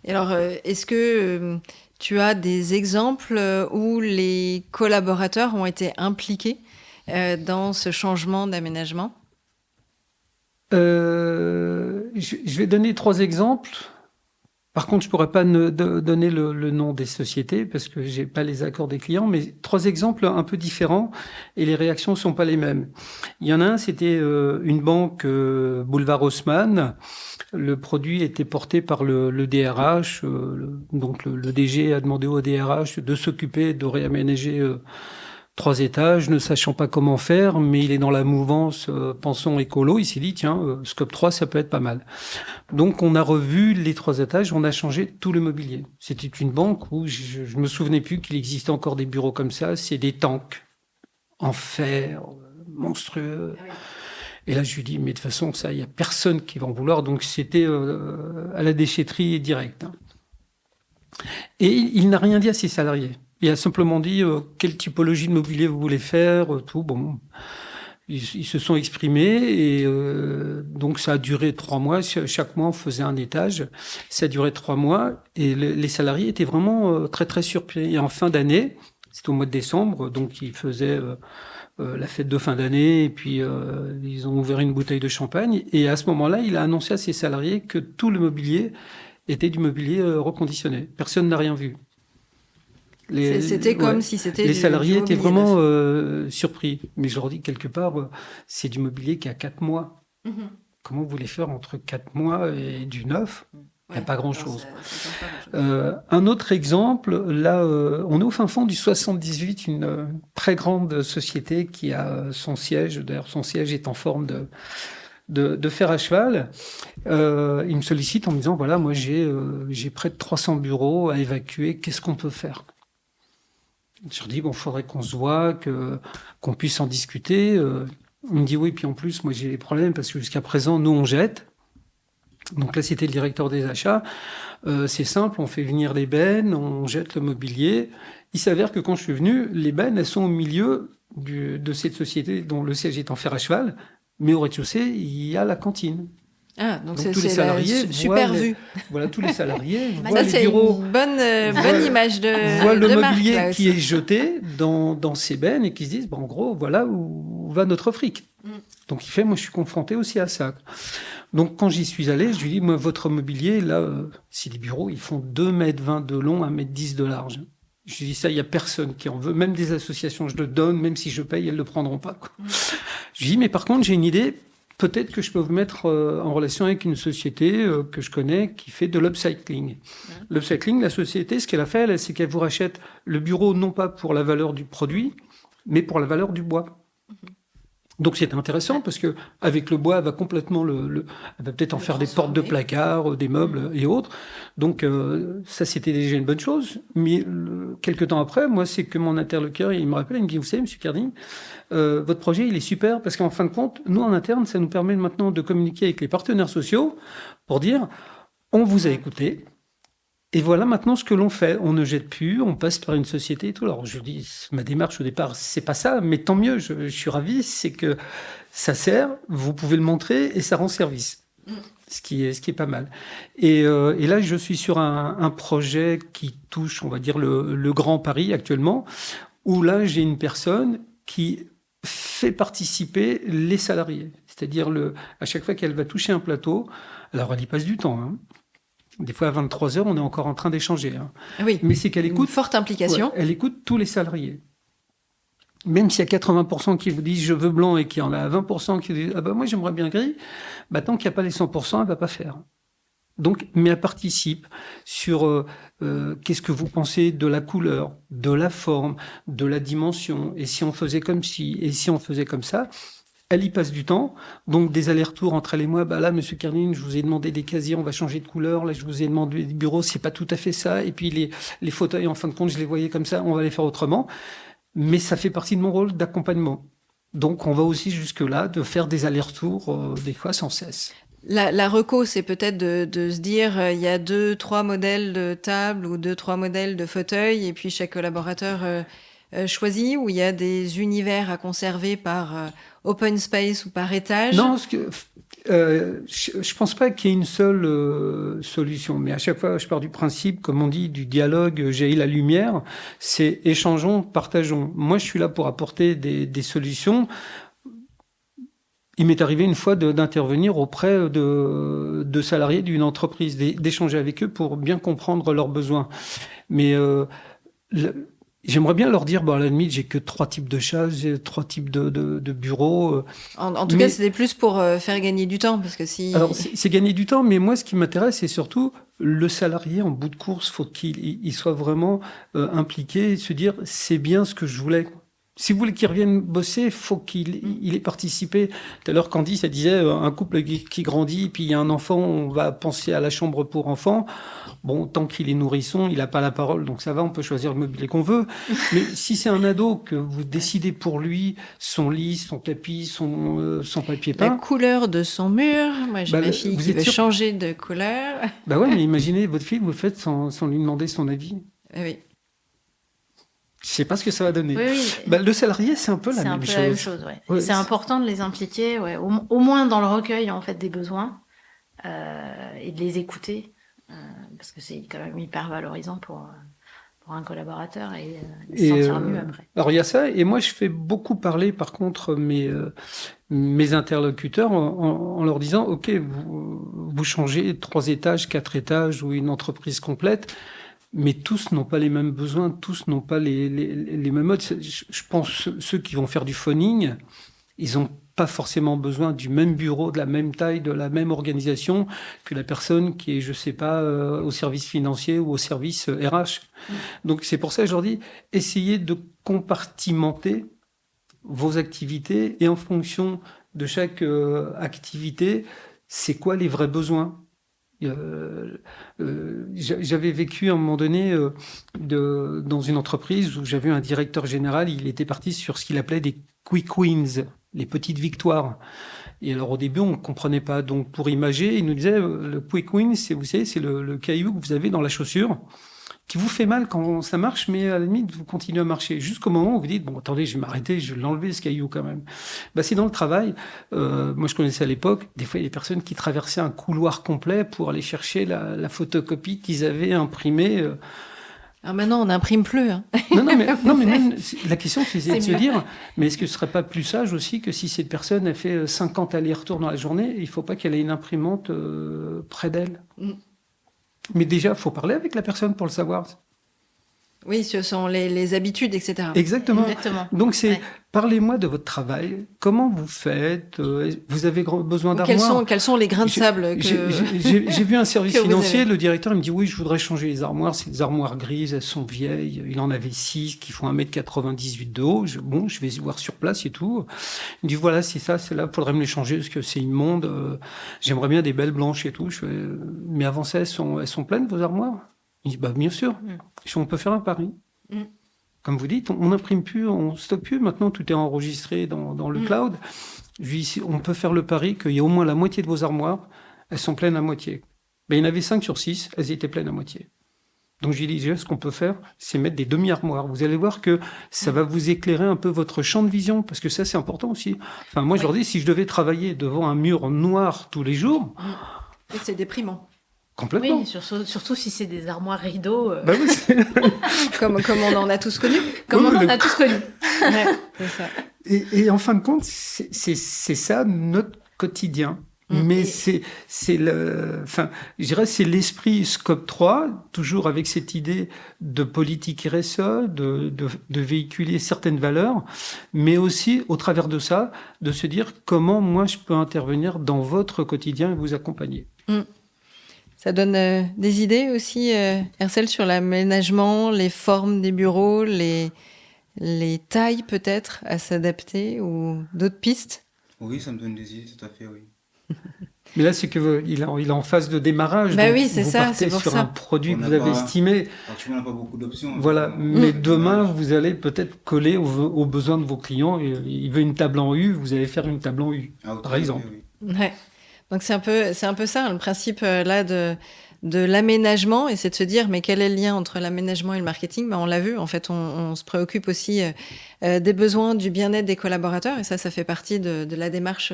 A: Et alors, est-ce que tu as des exemples où les collaborateurs ont été impliqués dans ce changement d'aménagement ?
C: Je vais donner 3 exemples. Par contre, je pourrais pas donner le nom des sociétés parce que j'ai pas les accords des clients, mais 3 exemples un peu différents et les réactions sont pas les mêmes. Il y en a un, c'était une banque Boulevard Haussmann. Le produit était porté par le DRH, donc le DG a demandé au DRH de s'occuper de réaménager 3 étages, ne sachant pas comment faire, mais il est dans la mouvance pensons écolo. Il s'est dit, tiens, Scope 3, ça peut être pas mal. Donc, on a revu les 3 étages, on a changé tout le mobilier. C'était une banque où je me souvenais plus qu'il existait encore des bureaux comme ça. C'est des tanks en fer, monstrueux. Ah oui. Et là, je lui dis, mais de toute façon, ça, il y a personne qui va en vouloir. Donc, c'était à la déchetterie directe. Et il n'a rien dit à ses salariés. Il a simplement dit quelle typologie de mobilier vous voulez faire, tout. Bon, ils se sont exprimés et donc ça a duré 3 mois. Chaque mois, on faisait un étage. Ça a duré 3 mois et les salariés étaient vraiment très très surpris. Et en fin d'année, c'était au mois de décembre, donc ils faisaient la fête de fin d'année et puis ils ont ouvert une bouteille de champagne. Et à ce moment-là, il a annoncé à ses salariés que tout le mobilier était du mobilier reconditionné. Personne n'a rien vu.
A: C'était comme si c'était
C: les salariés étaient vraiment surpris. Mais je leur dis, quelque part, c'est du mobilier qui a 4 mois. Mm-hmm. Comment vous voulez faire entre 4 mois et du neuf ? Il n'y a pas grand-chose. Un autre exemple, là, on est au fin fond du 78, une très grande société qui a son siège. D'ailleurs, son siège est en forme de fer à cheval. Il me sollicite en me disant, voilà, moi, j'ai près de 300 bureaux à évacuer. Qu'est-ce qu'on peut faire ? Je leur dis, bon, il faudrait qu'on se voit, qu'on puisse en discuter. Il me dit, oui, puis en plus, moi, j'ai des problèmes parce que jusqu'à présent, nous, on jette. Donc là, c'était le directeur des achats. C'est simple, on fait venir les bennes, on jette le mobilier. Il s'avère que quand je suis venu, les bennes, elles sont au milieu de cette société dont le siège est en fer à cheval. Mais au rez-de-chaussée, il y a la cantine.
A: Ah, donc tous les salariés super vue.
C: Voilà, tous les salariés voient les bureaux.
A: C'est une bonne image de
C: voient le
A: marque,
C: mobilier qui est jeté dans ces bennes et qui se disent, en gros, voilà où va notre fric. Donc il fait, moi je suis confronté aussi à ça. Donc quand j'y suis allé, je lui dis, moi votre mobilier, là, c'est des bureaux, ils font 2,20 m de long, 1,10 m de large. Je lui dis ça, il n'y a personne qui en veut, même des associations, je le donne, même si je paye, elles ne le prendront pas. Je lui dis, mais par contre, j'ai une idée. Peut-être que je peux vous mettre en relation avec une société que je connais qui fait de l'upcycling. L'upcycling, la société, ce qu'elle a fait, c'est qu'elle vous rachète le bureau non pas pour la valeur du produit, mais pour la valeur du bois. Donc c'était intéressant parce que avec le bois, elle va complètement elle va peut-être en faire des portes de placard, des meubles et autres. Donc ça c'était déjà une bonne chose. Mais quelques temps après, moi c'est que mon interlocuteur, il me rappelle, il me dit, vous savez, Monsieur Carding, votre projet il est super parce qu'en fin de compte, nous en interne, ça nous permet maintenant de communiquer avec les partenaires sociaux pour dire, on vous a écouté. Et voilà maintenant ce que l'on fait. On ne jette plus, on passe par une société et tout. Alors je dis, ma démarche au départ, c'est pas ça, mais tant mieux, je suis ravi, c'est que ça sert, vous pouvez le montrer et ça rend service. Ce qui est pas mal. Et là, je suis sur un projet qui touche, on va dire, le Grand Paris actuellement, où là, j'ai une personne qui fait participer les salariés. C'est-à-dire, à chaque fois qu'elle va toucher un plateau, alors elle y passe du temps, hein. Des fois, à 23h, on est encore en train d'échanger. Hein.
A: Oui,
C: mais c'est qu'elle écoute...
A: Une forte implication.
C: Ouais, elle écoute tous les salariés. Même s'il y a 80% qui vous disent « je veux blanc » et qu'il y en a 20% qui disent « ah ben moi, j'aimerais bien gris », bah, tant qu'il n'y a pas les 100%, elle ne va pas faire. Donc, mais elle participe sur qu'est-ce que vous pensez de la couleur, de la forme, de la dimension. Et si on faisait comme ci, et si on faisait comme ça... Elle y passe du temps, donc des allers-retours entre elle et moi. Bah là, Monsieur Carding, je vous ai demandé des casiers, on va changer de couleur. Là, je vous ai demandé des bureaux, c'est pas tout à fait ça. Et puis les fauteuils, en fin de compte, je les voyais comme ça, on va les faire autrement. Mais ça fait partie de mon rôle d'accompagnement. Donc, on va aussi jusque-là de faire des allers-retours, des fois sans cesse.
A: La reco, c'est peut-être de se dire, il y a 2-3 modèles de table ou 2-3 modèles de fauteuils, et puis chaque collaborateur choisit, ou il y a des univers à conserver par open space ou par étage.
C: Non, je pense pas qu'il y ait une seule solution, mais à chaque fois, je pars du principe, comme on dit, du dialogue, j'ai la lumière, c'est échangeons, partageons. Moi, je suis là pour apporter des solutions. Il m'est arrivé une fois d'intervenir auprès de salariés d'une entreprise, d'échanger avec eux pour bien comprendre leurs besoins. Mais j'aimerais bien leur dire, à la limite, j'ai que 3 types de chaises, j'ai 3 types de bureaux.
A: En tout cas, c'était plus pour faire gagner du temps, parce que si...
C: Alors, c'est gagner du temps, mais moi, ce qui m'intéresse, c'est surtout le salarié en bout de course. Faut qu'il soit vraiment impliqué et se dire, c'est bien ce que je voulais. Si vous voulez qu'il revienne bosser, faut qu'il ait participé. Tout à l'heure, Candice, elle disait, un couple qui grandit, puis il y a un enfant, on va penser à la chambre pour enfants. Bon, tant qu'il est nourrisson, il n'a pas la parole, donc ça va, on peut choisir le mobilier qu'on veut. Mais si c'est un ado que vous décidez pour lui, son lit, son tapis, son papier peint...
A: La couleur de son mur. Moi, j'ai ma fille qui veut changer de couleur.
C: Bah ouais, mais imaginez, votre fille, vous le faites sans lui demander son avis.
A: Oui.
C: Je sais pas ce que ça va donner.
B: Oui.
C: Le salarié, c'est un peu la même chose.
B: C'est un peu la même chose, ouais.
C: Ouais,
B: c'est important de les impliquer, ouais, au moins dans le recueil en fait des besoins et de les écouter parce que c'est quand même hyper valorisant pour un collaborateur et se sentir mieux après.
C: Alors il y a ça, et moi je fais beaucoup parler par contre mes interlocuteurs en leur disant ok, vous changez 3 étages, 4 étages ou une entreprise complète. Mais tous n'ont pas les mêmes besoins, tous n'ont pas les mêmes modes. Je pense ceux qui vont faire du phoning, ils n'ont pas forcément besoin du même bureau, de la même taille, de la même organisation que la personne qui est, je sais pas, au service financier ou au service RH. Donc c'est pour ça que je leur dis, essayez de compartimenter vos activités et en fonction de chaque activité, c'est quoi les vrais besoins. J'avais vécu à un moment donné dans une entreprise où j'avais un directeur général, il était parti sur ce qu'il appelait des quick wins, les petites victoires. Et alors au début on ne comprenait pas, donc pour imager, il nous disait le quick win, vous savez, c'est le caillou que vous avez dans la chaussure qui vous fait mal quand ça marche, mais à la limite, vous continuez à marcher. Jusqu'au moment où vous dites, bon, attendez, je vais m'arrêter, je vais l'enlever, ce caillou, quand même. C'est dans le travail. Moi, je connaissais à l'époque, des fois, il y a des personnes qui traversaient un couloir complet pour aller chercher la photocopie qu'ils avaient imprimée.
A: Alors maintenant, on n'imprime plus. Hein.
C: Non, mais même, la question, c'est de se dire, mais est-ce que ce serait pas plus sage aussi que si cette personne a fait 50 allers-retours dans la journée, il faut pas qu'elle ait une imprimante près d'elle. Mais déjà, il faut parler avec la personne pour le savoir.
A: Oui, ce sont les habitudes, etc.
C: Exactement.
B: Exactement.
C: Donc,
B: Ouais.
C: parlez-moi de votre travail. Comment vous faites? Vous avez besoin
A: Ou quels
C: d'armoires?
A: sont les grains de sable
C: J'ai vu un service
A: que vous
C: financier,
A: avez.
C: le directeur il me dit oui, je voudrais changer les armoires, c'est des armoires grises, elles sont vieilles, il en avait 6 qui font 1,98 m de haut, je vais voir sur place et tout. Il me dit voilà, c'est ça, c'est là, faudrait me les changer parce que c'est immonde, j'aimerais bien des belles blanches et tout. Je fais, mais avant ça, elles sont pleines vos armoires? Il dit bah bien sûr. Je fais, on peut faire un pari.
A: Mm.
C: Comme vous dites, on n'imprime plus, on stocke plus, maintenant tout est enregistré dans le cloud. Je lui dis, on peut faire le pari qu'il y a au moins la moitié de vos armoires, elles sont pleines à moitié. Ben, il y en avait 5 sur 6, elles étaient pleines à moitié. Donc je lui dis, ce qu'on peut faire, c'est mettre des demi-armoires. Vous allez voir que ça va vous éclairer un peu votre champ de vision, parce que ça, c'est important aussi. Enfin, moi, je leur dis, si je devais travailler devant un mur noir tous les jours,
A: Et c'est déprimant.
C: complètement.
B: Oui, surtout si c'est des armoires rideaux,
C: Bah oui,
A: Comme on en a tous connu.
B: comme
C: oui,
B: on en a tous connu.
A: Ouais, c'est ça.
C: et en fin de compte, c'est ça notre quotidien. Mais c'est je dirais, c'est l'esprit Scope 3, toujours avec cette idée de politique RSE, de véhiculer certaines valeurs, mais aussi, au travers de ça, de se dire comment moi je peux intervenir dans votre quotidien et vous accompagner.
A: Ça donne des idées aussi, Hercel, sur l'aménagement, les formes des bureaux, les tailles peut-être à s'adapter ou d'autres pistes.
D: Oui, ça me donne des idées, tout à fait, oui.
C: Mais là, c'est que il est en phase de démarrage.
A: Bah
C: donc
A: oui, c'est
C: vous
A: ça,
C: partez
A: c'est pour
C: sur
A: ça.
C: un produit
D: On
C: que
D: n'a
C: vous avez
D: pas-
C: estimé.
D: Actuellement, on n'a pas beaucoup d'options.
C: Voilà, mais demain, vous allez peut-être coller aux besoins de vos clients. Et il veut une table en U, vous allez faire une table en U,
D: Ah, tout
C: par
D: à fait,
C: exemple.
D: oui.
A: Ouais. Donc c'est un peu ça, le principe là de l'aménagement, et c'est de se dire mais quel est le lien entre l'aménagement et le marketing. On l'a vu, en fait, on se préoccupe aussi des besoins, du bien-être des collaborateurs, et ça fait partie de la démarche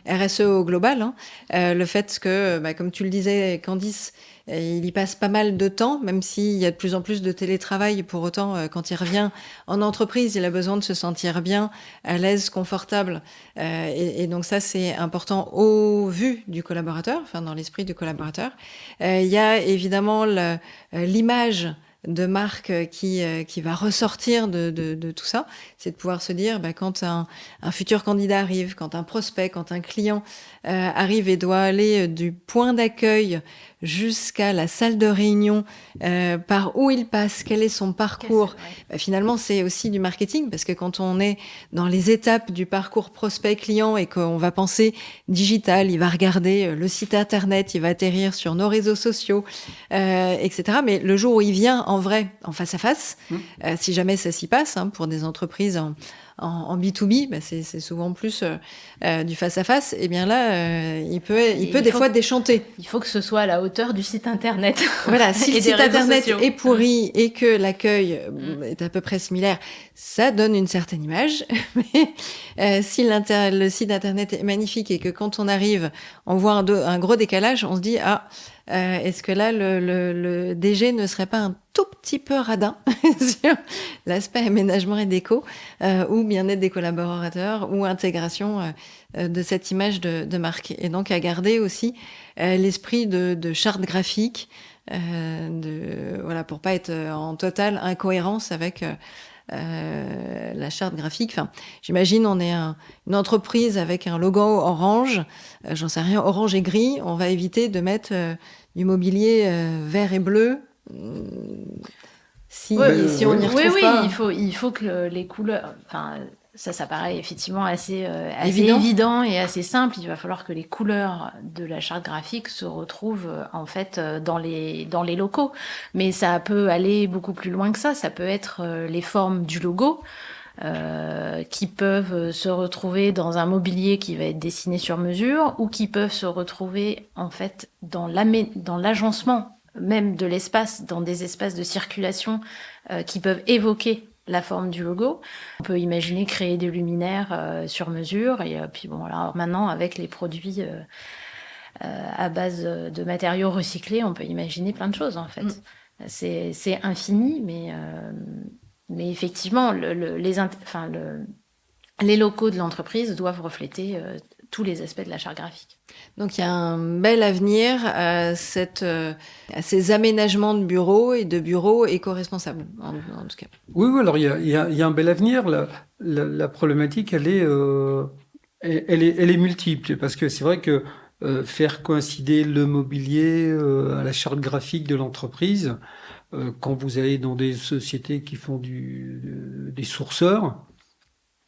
A: RSE au global. Hein. Le fait que, comme tu le disais, Candice, il y passe pas mal de temps, même s'il y a de plus en plus de télétravail. Pour autant, quand il revient en entreprise, il a besoin de se sentir bien, à l'aise, confortable. Et donc ça, c'est important au vu du collaborateur, enfin dans l'esprit du collaborateur. Il y a évidemment l'image de marque qui va ressortir de tout ça. C'est de pouvoir se dire, quand un futur candidat arrive, quand un prospect, quand un client arrive et doit aller du point d'accueil jusqu'à la salle de réunion, par où il passe, quel est son parcours. Finalement, c'est aussi du marketing, parce que quand on est dans les étapes du parcours prospect-client et qu'on va penser digital, il va regarder le site internet, il va atterrir sur nos réseaux sociaux, etc. Mais le jour où il vient en vrai, en face à face, si jamais ça s'y passe, hein, pour des entreprises en B2B, c'est souvent plus du face-à-face, et bien là, il peut des fois déchanter.
B: Il faut que ce soit à la hauteur du site internet.
A: Voilà, si le
B: Et des
A: site
B: réseaux
A: internet
B: sociaux.
A: est pourri et que l'accueil est à peu près similaire, ça donne une certaine image. Mais si le site internet est magnifique et que quand on arrive, on voit un gros décalage, on se dit est-ce que là le DG ne serait pas un tout petit peu radin sur l'aspect aménagement et déco ou bien-être des collaborateurs ou intégration de cette image de marque, et donc à garder aussi l'esprit de charte graphique, pour pas être en totale incohérence avec la charte graphique. Enfin, j'imagine on est une entreprise avec un logo orange, j'en sais rien, orange et gris, on va éviter de mettre du mobilier vert et bleu. Si on n'y retrouve pas.
B: Il faut que les couleurs. Enfin, ça paraît effectivement assez
A: Évident.
B: évident et assez simple. Il va falloir que les couleurs de la charte graphique se retrouvent en fait dans les locaux. Mais ça peut aller beaucoup plus loin que ça. Ça peut être les formes du logo. Qui peuvent se retrouver dans un mobilier qui va être dessiné sur mesure, ou qui peuvent se retrouver en fait dans l'agencement même de l'espace, dans des espaces de circulation qui peuvent évoquer la forme du logo. On peut imaginer créer des luminaires sur mesure, et puis bon, alors maintenant avec les produits à base de matériaux recyclés, on peut imaginer plein de choses en fait. C'est infini, mais effectivement, les locaux de l'entreprise doivent refléter tous les aspects de la charte graphique.
A: Donc il y a un bel avenir à ces aménagements de bureaux éco-responsables, en tout cas.
C: Oui, alors il y a un bel avenir. La problématique, elle est multiple, parce que c'est vrai que faire coïncider le mobilier à la charte graphique de l'entreprise, quand vous allez dans des sociétés qui font des sourceurs,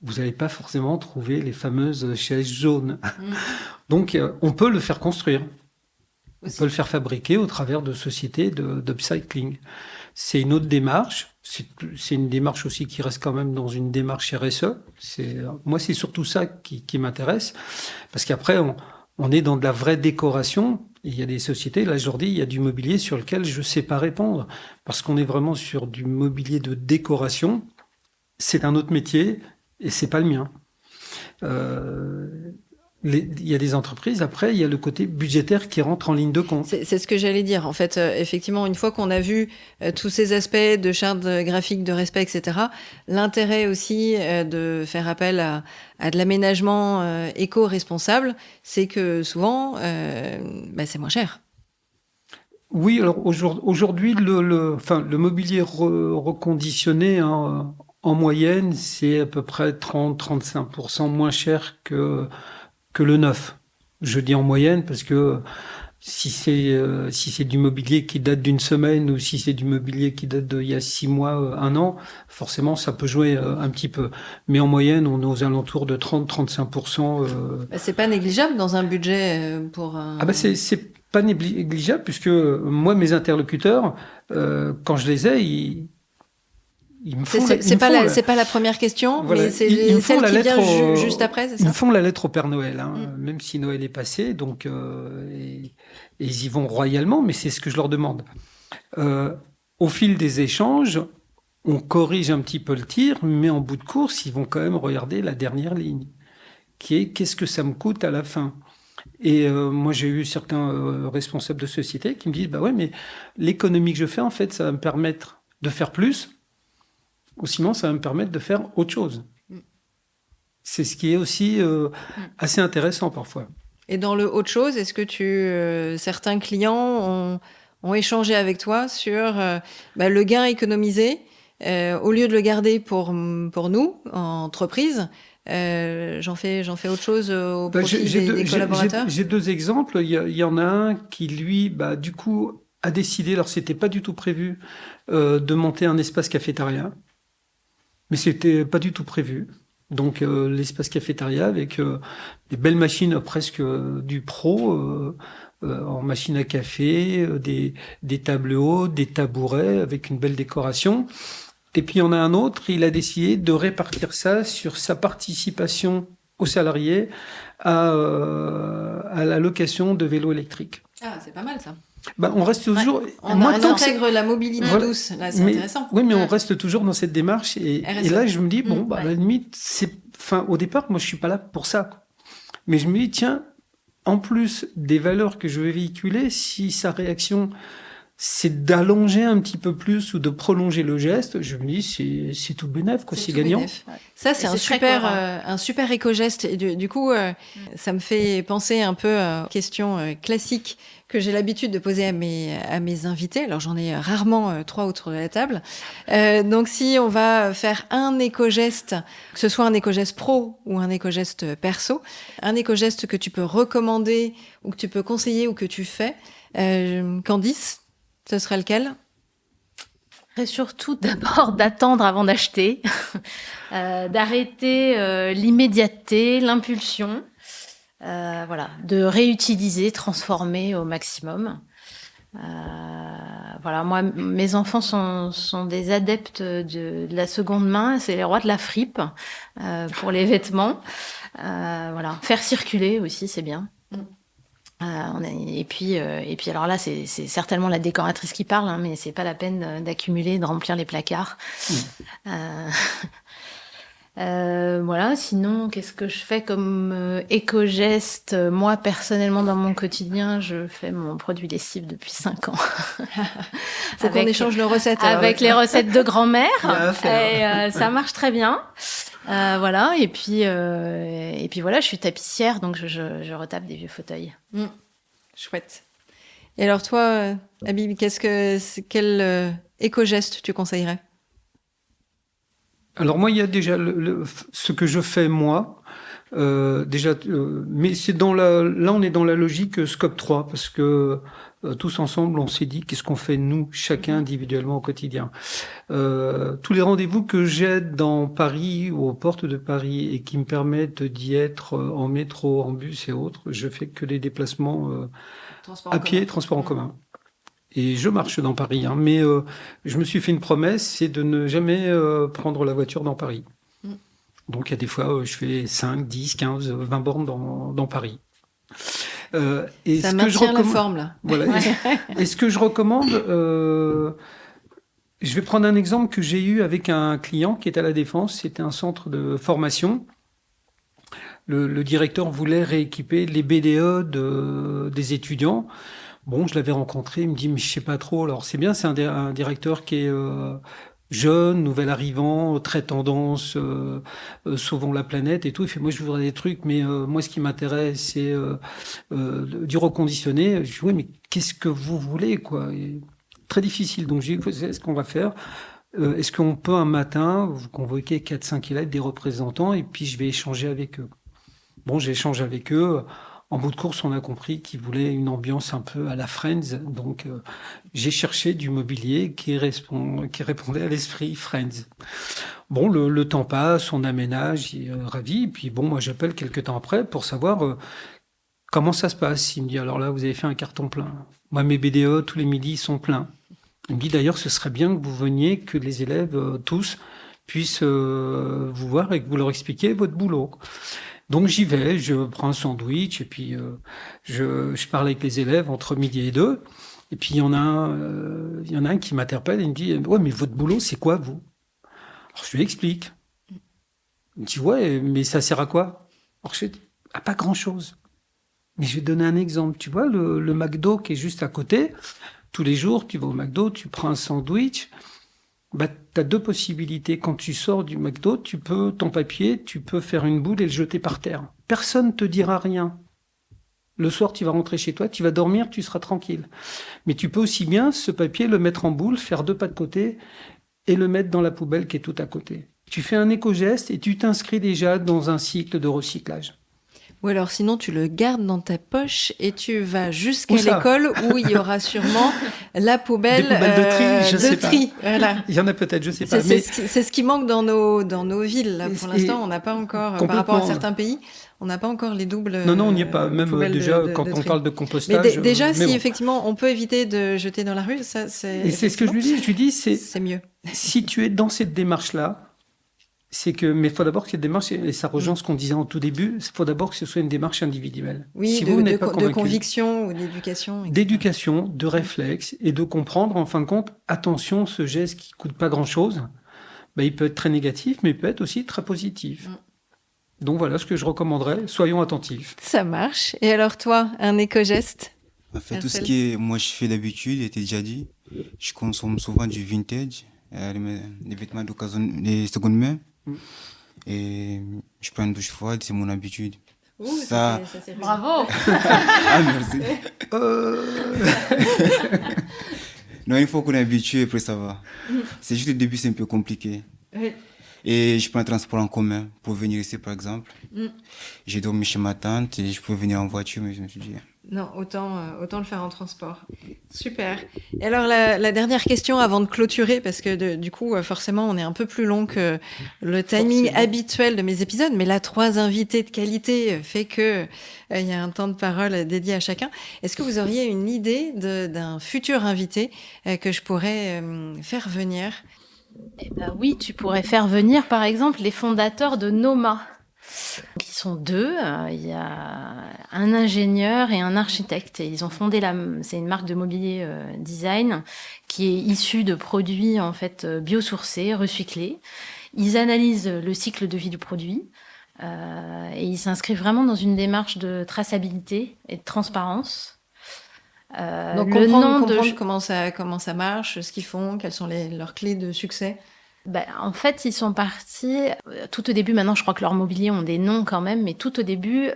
C: vous n'allez pas forcément trouver les fameuses chaises jaunes. Donc, on peut le faire construire. On peut le faire fabriquer au travers de sociétés d'upcycling. C'est une autre démarche. C'est une démarche aussi qui reste quand même dans une démarche RSE. Moi, c'est surtout ça qui m'intéresse. Parce qu'après, on est dans de la vraie décoration. Et il y a des sociétés, là, je leur dis, il y a du mobilier sur lequel je ne sais pas répondre. Parce qu'on est vraiment sur du mobilier de décoration. C'est un autre métier. Et c'est pas le mien. Il y a des entreprises, après, il y a le côté budgétaire qui rentre en ligne de compte.
A: C'est ce que j'allais dire. En fait, effectivement, une fois qu'on a vu tous ces aspects de charte graphique, de respect, etc., l'intérêt aussi de faire appel à de l'aménagement éco-responsable, c'est que souvent, c'est moins cher.
C: Oui, alors aujourd'hui, le mobilier reconditionné, hein, en moyenne, c'est à peu près 30-35% moins cher que le neuf. Je dis en moyenne parce que si c'est du mobilier qui date d'une semaine ou si c'est du mobilier qui date d'il y a 6 mois, 1 an, forcément ça peut jouer un petit peu. Mais en moyenne, on est aux alentours de 30-35%.
A: C'est pas négligeable dans un budget pour...
C: C'est pas négligeable puisque moi, mes interlocuteurs, quand je les ai,
A: c'est pas la première question, voilà. Mais c'est celle qui vient juste après, c'est ça?
C: Ils me font la lettre au Père Noël, même si Noël est passé, donc et ils y vont royalement, mais c'est ce que je leur demande. Au fil des échanges, on corrige un petit peu le tir, mais en bout de course, ils vont quand même regarder la dernière ligne, qui est qu'est-ce que ça me coûte à la fin. Et moi, j'ai eu certains responsables de société qui me disent, bah ouais, mais l'économie que je fais, en fait, ça va me permettre de faire plus. Ou sinon, ça va me permettre de faire autre chose. C'est ce qui est aussi assez intéressant parfois.
A: Et dans le autre chose, est-ce que certains clients ont échangé avec toi sur le gain économisé au lieu de le garder pour nous, en entreprise, j'en fais autre chose au profit des collaborateurs?
C: J'ai 2 exemples. Il y en a un qui, lui, du coup, a décidé, alors c'était pas du tout prévu, de monter un espace cafétéria. Mais c'était pas du tout prévu. Donc l'espace cafétéria avec des belles machines presque du pro en machine à café, des tables hautes, des tabourets avec une belle décoration. Et puis il y en a un autre, il a décidé de répartir ça sur sa participation aux salariés à la location de vélos électriques.
A: Ah, c'est pas mal ça.
C: On reste toujours.
A: On intègre la mobilité douce. Là, c'est intéressant.
C: Oui, mais on reste toujours dans cette démarche. Et là, je me dis, à la limite, au départ, moi, je suis pas là pour ça. Mais je me dis, tiens, en plus des valeurs que je vais véhiculer, si sa réaction, c'est d'allonger un petit peu plus ou de prolonger le geste, je me dis, c'est tout bénef, quoi, c'est gagnant.
A: Ça, c'est un super éco-geste. Et du coup, ça me fait penser un peu aux questions classiques que j'ai l'habitude de poser à mes invités. Alors, j'en ai rarement 3 autour de la table. Donc, si on va faire un éco-geste, que ce soit un éco-geste pro ou un éco-geste perso, un éco-geste que tu peux recommander ou que tu peux conseiller ou que tu fais, Candice, ce serait lequel?
B: Et surtout, d'abord, d'attendre avant d'acheter, d'arrêter l'immédiateté, l'impulsion. De réutiliser, transformer au maximum. Moi, mes enfants sont des adeptes de la seconde main, c'est les rois de la fripe pour les vêtements. Faire circuler aussi, c'est bien. Et puis alors là, c'est certainement la décoratrice qui parle, mais c'est pas la peine d'accumuler, de remplir les placards. Sinon, qu'est-ce que je fais comme éco-geste? Moi, personnellement, dans mon quotidien, je fais mon produit lessive depuis 5 ans.
A: Faut qu'on échange nos recettes.
B: Avec les recettes de grand-mère. Et ça marche très bien. Voilà, et puis voilà, je suis tapissière, donc je retape des vieux fauteuils.
A: Chouette. Et alors toi, Habib, quel éco-geste tu conseillerais?
C: Alors moi, il y a déjà ce que je fais moi. Mais c'est là, on est dans la logique Scope 3, parce que tous ensemble, on s'est dit qu'est-ce qu'on fait nous, chacun individuellement au quotidien. Tous les rendez-vous que j'ai dans Paris ou aux portes de Paris et qui me permettent d'y être en métro, en bus et autres, je fais que les déplacements à pied, transport en commun. Et je marche dans Paris, hein, mais je me suis fait une promesse, c'est de ne jamais prendre la voiture dans Paris. Donc il y a des fois, je fais 5, 10, 15, 20 bornes dans Paris. Et
A: Ça
C: ce que je
A: maintient la
C: recommande,
A: forme, là.
C: voilà. Et ce que je recommande, je vais prendre un exemple que j'ai eu avec un client qui est à La Défense. C'était un centre de formation. Le directeur voulait rééquiper les BDE des étudiants. Bon, je l'avais rencontré, il me dit, mais je sais pas trop. Alors, c'est bien, c'est un directeur qui est jeune, nouvel arrivant, très tendance, sauvons la planète et tout. Il fait, moi, je voudrais des trucs, mais moi, ce qui m'intéresse, c'est du reconditionné. Je dis, oui, mais qu'est-ce que vous voulez, quoi? Et très difficile. Donc, j'ai dit, c'est ce qu'on va faire. Est-ce qu'on peut un matin vous convoquer 4-5 élèves, des représentants, et puis je vais échanger avec eux. Bon, j'échange avec eux. En bout de course, on a compris qu'ils voulaient une ambiance un peu à la Friends. Donc, j'ai cherché du mobilier qui répondait à l'esprit Friends. Bon, le temps passe, on aménage, il est ravi. Et puis, bon, moi, j'appelle quelques temps après pour savoir comment ça se passe. Il me dit, alors là, vous avez fait un carton plein. Moi, mes BDE, tous les midis, sont pleins. Il me dit, d'ailleurs, ce serait bien que vous veniez, que les élèves, tous, puissent vous voir et que vous leur expliquiez votre boulot. Donc j'y vais, je prends un sandwich et puis je parle avec les élèves entre midi et 2. Et puis il y en a un qui m'interpelle et il me dit, ouais, mais votre boulot c'est quoi vous? Alors je lui explique. Il me dit, ouais, mais ça sert à quoi? Alors je dis, à pas grand chose. Mais je vais te donner un exemple. Tu vois le McDo qui est juste à côté. Tous les jours tu vas au McDo, tu prends un sandwich. Bah, tu as deux possibilités. Quand tu sors du McDo, ton papier, tu peux faire une boule et le jeter par terre. Personne ne te dira rien. Le soir, tu vas rentrer chez toi, tu vas dormir, tu seras tranquille. Mais tu peux aussi bien, ce papier, le mettre en boule, faire 2 pas de côté et le mettre dans la poubelle qui est tout à côté. Tu fais un éco-geste et tu t'inscris déjà dans un cycle de recyclage.
A: Ou alors sinon tu le gardes dans ta poche et tu vas jusqu'à l'école où il y aura sûrement la poubelle,
C: des poubelles de tri, je sais
A: tri.
C: Pas.
A: Voilà.
C: Il y en a peut-être, je sais pas.
A: C'est ce qui manque dans nos villes. Là. Pour l'instant, on n'a pas encore, par rapport à certains pays, on n'a pas encore les doubles.
C: Non, on n'y est pas. Même déjà quand on parle de compostage.
A: Mais déjà, si effectivement on peut éviter de jeter dans la rue, ça c'est.
C: Et c'est ce que je lui dis. Je lui dis,
A: c'est mieux.
C: Si tu es dans cette démarche-là. Mais il faut d'abord que cette démarche, et ça rejoint ce qu'on disait en tout début, il faut d'abord que ce soit une démarche individuelle.
A: Oui,
C: si
A: de conviction ou d'éducation.
C: D'éducation, de réflexe et de comprendre, en fin de compte, attention, ce geste qui coûte pas grand-chose, il peut être très négatif, mais il peut être aussi très positif. Donc voilà ce que je recommanderais, soyons attentifs.
A: Ça marche. Et alors toi, un éco-geste?
D: En fait, tout ce qui est, moi je fais d'habitude, était déjà dit, je consomme souvent du vintage, les vêtements d'occasion, les secondes mains. Et je prends une douche froide, c'est mon habitude.
B: Ouh, ça c'est bravo.
D: Ah, merci. Non, une fois qu'on est habitué, après ça va. C'est juste le début, c'est un peu compliqué.
A: Oui.
D: Et je prends un transport en commun pour venir ici, par exemple. J'ai dormi chez ma tante et je pouvais venir en voiture, mais je me suis dit...
A: Non, autant le faire en transport. Super. Et alors, la dernière question avant de clôturer, parce que du coup, forcément, on est un peu plus long que le timing habituel de mes épisodes, mais là, 3 invités de qualité fait que il y a un temps de parole dédié à chacun. Est-ce que vous auriez une idée d'un futur invité que je pourrais faire venir?
B: Eh ben oui, tu pourrais faire venir, par exemple, les fondateurs de Noma. Ils sont 2, il y a un ingénieur et un architecte. Et ils ont fondé c'est une marque de mobilier design qui est issue de produits en fait biosourcés, recyclés. Ils analysent le cycle de vie du produit et ils s'inscrivent vraiment dans une démarche de traçabilité et de transparence.
A: Donc comprendre comment ça marche, ce qu'ils font, quelles sont leurs clés de succès.
B: En fait, ils sont partis tout au début. Maintenant, je crois que leurs mobiliers ont des noms quand même, mais tout au début,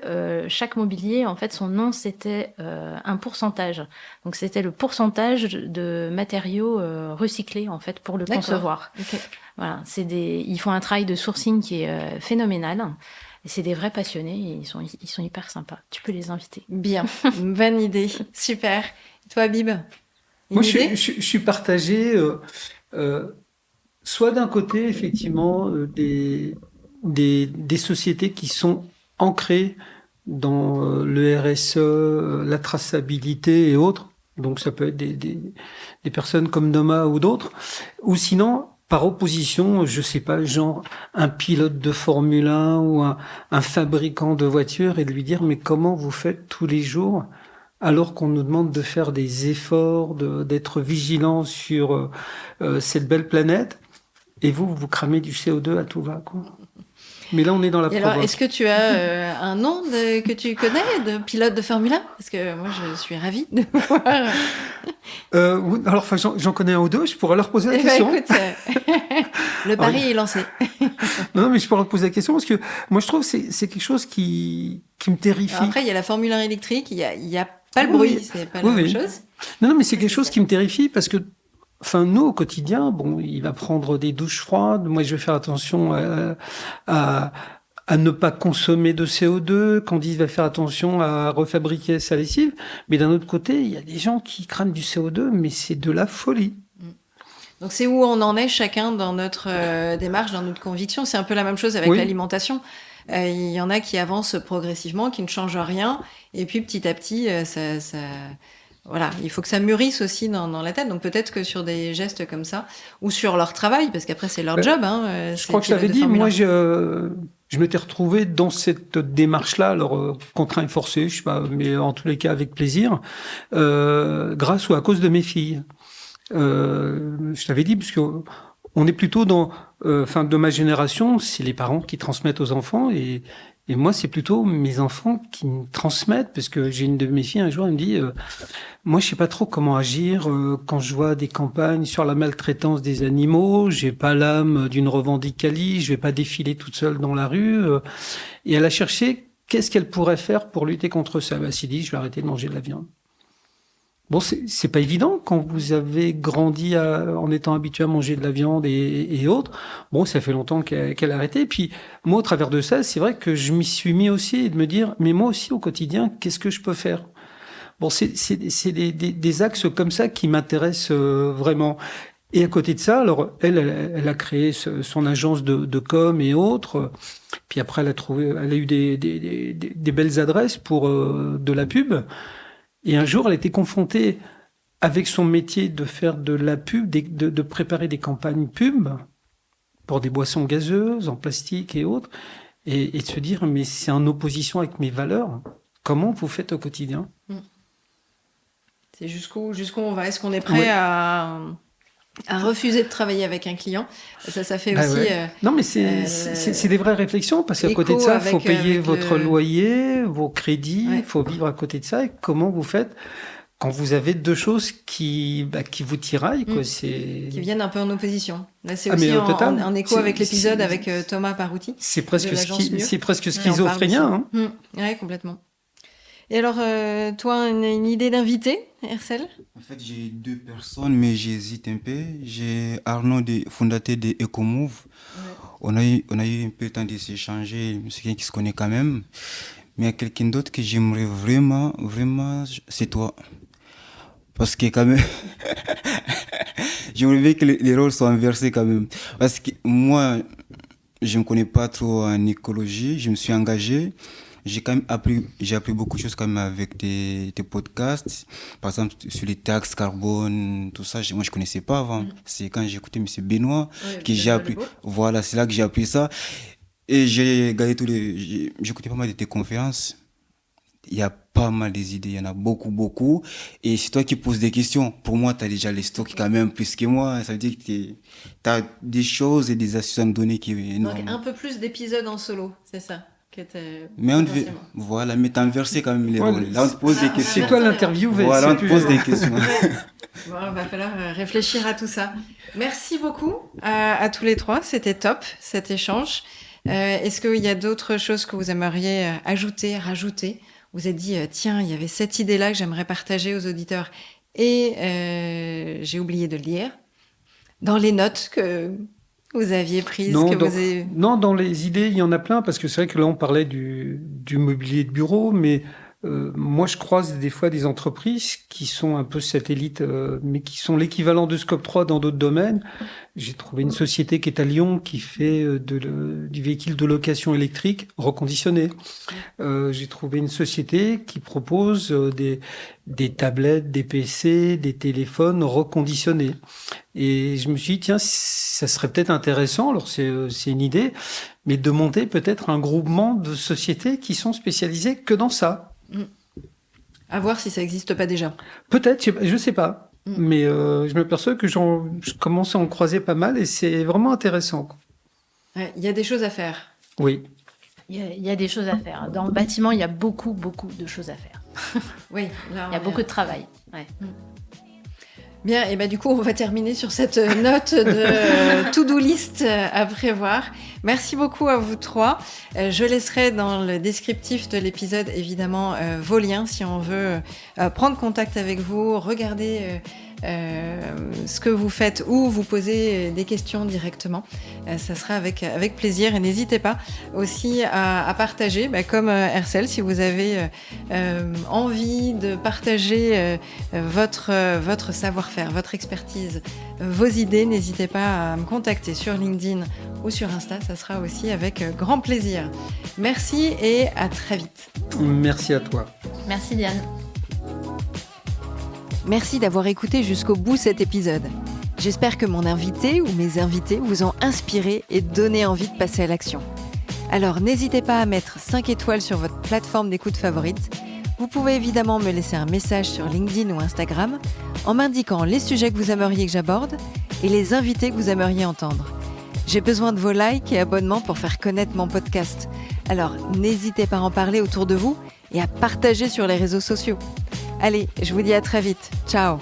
B: chaque mobilier, en fait, son nom, c'était un pourcentage. Donc, c'était le pourcentage de matériaux recyclés, en fait, pour le concevoir.
A: Okay.
B: Voilà, ils font un travail de sourcing qui est phénoménal. Et c'est des vrais passionnés. Et ils sont hyper sympas. Tu peux les inviter.
A: Bien, bonne idée, super. Et toi, Bib,
C: Moi, je suis partagé. Soit d'un côté, effectivement, des sociétés qui sont ancrées dans le RSE, la traçabilité et autres. Donc, ça peut être des personnes comme Noma ou d'autres. Ou sinon, par opposition, je sais pas, genre un pilote de Formule 1 ou un fabricant de voitures et de lui dire, mais comment vous faites tous les jours alors qu'on nous demande de faire des efforts, d'être vigilants sur cette belle planète, et vous cramez du CO2 à tout va, quoi. Mais là, on est dans la provoque.
A: Alors, est-ce que tu as un nom que tu connais de pilote de Formule 1 ? Parce que moi, je suis ravie de voir.
C: Oui, alors, j'en connais un ou deux, je pourrais leur poser la question.
A: Écoute, le pari est lancé.
C: Non, mais je pourrais leur poser la question parce que moi, je trouve que c'est quelque chose qui me terrifie.
A: Alors après, il y a la Formule 1 électrique, il y a pas le bruit, c'est pas la même chose.
C: Non, mais c'est quelque chose qui me terrifie parce que, enfin, nous, au quotidien, bon, il va prendre des douches froides. Moi, je vais faire attention à ne pas consommer de CO2. Candice va faire attention à refabriquer sa lessive. Mais d'un autre côté, il y a des gens qui crament du CO2, mais c'est de la folie.
A: Donc, c'est où on en est chacun dans notre démarche, dans notre conviction. C'est un peu la même chose avec l'alimentation. Il y en a qui avancent progressivement, qui ne changent rien. Et puis, petit à petit, voilà, il faut que ça mûrisse aussi dans la tête. Donc peut-être que sur des gestes comme ça, ou sur leur travail, parce qu'après c'est leur job.
C: Je crois que je l'avais dit, moi je m'étais retrouvé dans cette démarche-là, alors contraint et forcé, je sais pas, mais en tous les cas avec plaisir, grâce ou à cause de mes filles. Je t'avais dit, parce que on est plutôt dans, de ma génération, c'est les parents qui transmettent aux enfants et moi, c'est plutôt mes enfants qui me transmettent, parce que j'ai une de mes filles, un jour, elle me dit, moi, je sais pas trop comment agir quand je vois des campagnes sur la maltraitance des animaux, j'ai pas l'âme d'une revendicatrice, je vais pas défiler toute seule dans la rue. Et elle a cherché qu'est-ce qu'elle pourrait faire pour lutter contre ça. Elle s'est dit, je vais arrêter de manger de la viande. Bon, c'est pas évident quand vous avez grandi en étant habitué à manger de la viande et autres. Bon, ça fait longtemps qu'elle a arrêté. Puis moi, au travers de ça, c'est vrai que je m'y suis mis aussi de me dire, mais moi aussi au quotidien, qu'est-ce que je peux faire ? Bon, c'est des axes comme ça qui m'intéressent vraiment. Et à côté de ça, alors elle a créé son agence de com et autres. Puis après, elle a eu des belles adresses pour de la pub. Et un jour, elle était confrontée avec son métier de faire de la pub, de préparer des campagnes pub pour des boissons gazeuses en plastique et autres, et de se dire, mais c'est en opposition avec mes valeurs. Comment vous faites au quotidien ?
A: C'est jusqu'où on va ? Est-ce qu'on est prêt à refuser de travailler avec un client ? Ça fait aussi...
C: Ouais. Non, mais c'est des vraies réflexions, parce qu'à côté de ça, il faut payer votre loyer, vos crédits, il faut vivre à côté de ça. Et comment vous faites quand vous avez deux choses qui vous tiraillent, quoi, qui
A: viennent un peu en opposition. Là, c'est aussi en écho avec l'épisode avec Thomas Parouti.
C: C'est presque schizophrénien.
A: Oui, complètement. Et alors, toi, une idée d'invité, Hercel ?
D: En fait, j'ai deux personnes, mais j'hésite un peu. J'ai Arnaud, fondateur de Ecomove. Ouais. On a eu un peu le temps de s'échanger, c'est quelqu'un qui se connaît quand même. Mais il y a quelqu'un d'autre que j'aimerais vraiment, c'est toi. Parce que quand même, j'aimerais bien que les rôles soient inversés quand même. Parce que moi, je ne me connais pas trop en écologie, je me suis engagé. J'ai appris beaucoup de choses quand même avec tes podcasts. Par exemple, sur les taxes carbone, tout ça, moi je connaissais pas avant. C'est quand j'ai écouté M. Benoît que j'ai appris. Voilà, c'est là que j'ai appris ça. Et j'ai regardé j'écoutais pas mal de tes conférences. Il y a pas mal des idées, il y en a beaucoup. Et c'est toi qui poses des questions. Pour moi, tu as déjà les stocks quand même plus que moi. Ça veut dire que tu as des choses et des astuces à me donner qui est énorme.
A: Donc un peu plus d'épisodes en solo, c'est ça.
D: Mais mais t'as inversé quand même les rôles. Là, on te pose des questions.
C: C'est toi l'interview.
D: Voilà, on te pose des questions.
A: Bon, il va falloir réfléchir à tout ça. Merci beaucoup à tous les trois. C'était top, cet échange. Est-ce qu'il y a d'autres choses que vous aimeriez ajouter, rajouter? Vous avez dit, tiens, il y avait cette idée-là que j'aimerais partager aux auditeurs et j'ai oublié de le dire. Dans les notes que vous aviez prises,
C: Non, dans les idées, il y en a plein, parce que c'est vrai que là, on parlait du mobilier de bureau, mais moi, je croise des fois des entreprises qui sont un peu satellites, mais qui sont l'équivalent de Scope 3 dans d'autres domaines. J'ai trouvé une société qui est à Lyon, qui fait du véhicule de location électrique reconditionné. J'ai trouvé une société qui propose des tablettes, des PC, des téléphones reconditionnés. Et je me suis dit, tiens, ça serait peut-être intéressant, alors c'est une idée, mais de monter peut-être un groupement de sociétés qui sont spécialisées que dans ça.
A: À voir si ça n'existe pas déjà.
C: Peut-être, je sais pas. Mais je m'aperçois que je commence à en croiser pas mal et c'est vraiment intéressant.
A: Il y a des choses à faire.
C: Oui.
B: Il y a des choses à faire. Dans le bâtiment, il y a beaucoup de choses à faire.
A: Oui, là,
B: il y a beaucoup de travail. Ouais.
A: Bien, et du coup, on va terminer sur cette note de to-do list à prévoir. Merci beaucoup à vous trois. Je laisserai dans le descriptif de l'épisode, évidemment, vos liens si on veut prendre contact avec vous, regarder ce que vous faites ou vous poser des questions directement. Ça sera avec plaisir et n'hésitez pas aussi à partager, comme Hercel, si vous avez envie de partager votre savoir-faire, votre expertise, vos idées, n'hésitez pas à me contacter sur LinkedIn ou sur Insta, ça sera aussi avec grand plaisir. Merci et à très vite.
C: Merci à toi.
B: Merci Diane.
A: Merci d'avoir écouté jusqu'au bout cet épisode. J'espère que mon invité ou mes invités vous ont inspiré et donné envie de passer à l'action. Alors n'hésitez pas à mettre 5 étoiles sur votre plateforme d'écoute favorite. Vous pouvez évidemment me laisser un message sur LinkedIn ou Instagram en m'indiquant les sujets que vous aimeriez que j'aborde et les invités que vous aimeriez entendre. J'ai besoin de vos likes et abonnements pour faire connaître mon podcast. Alors n'hésitez pas à en parler autour de vous et à partager sur les réseaux sociaux. Allez, je vous dis à très vite. Ciao!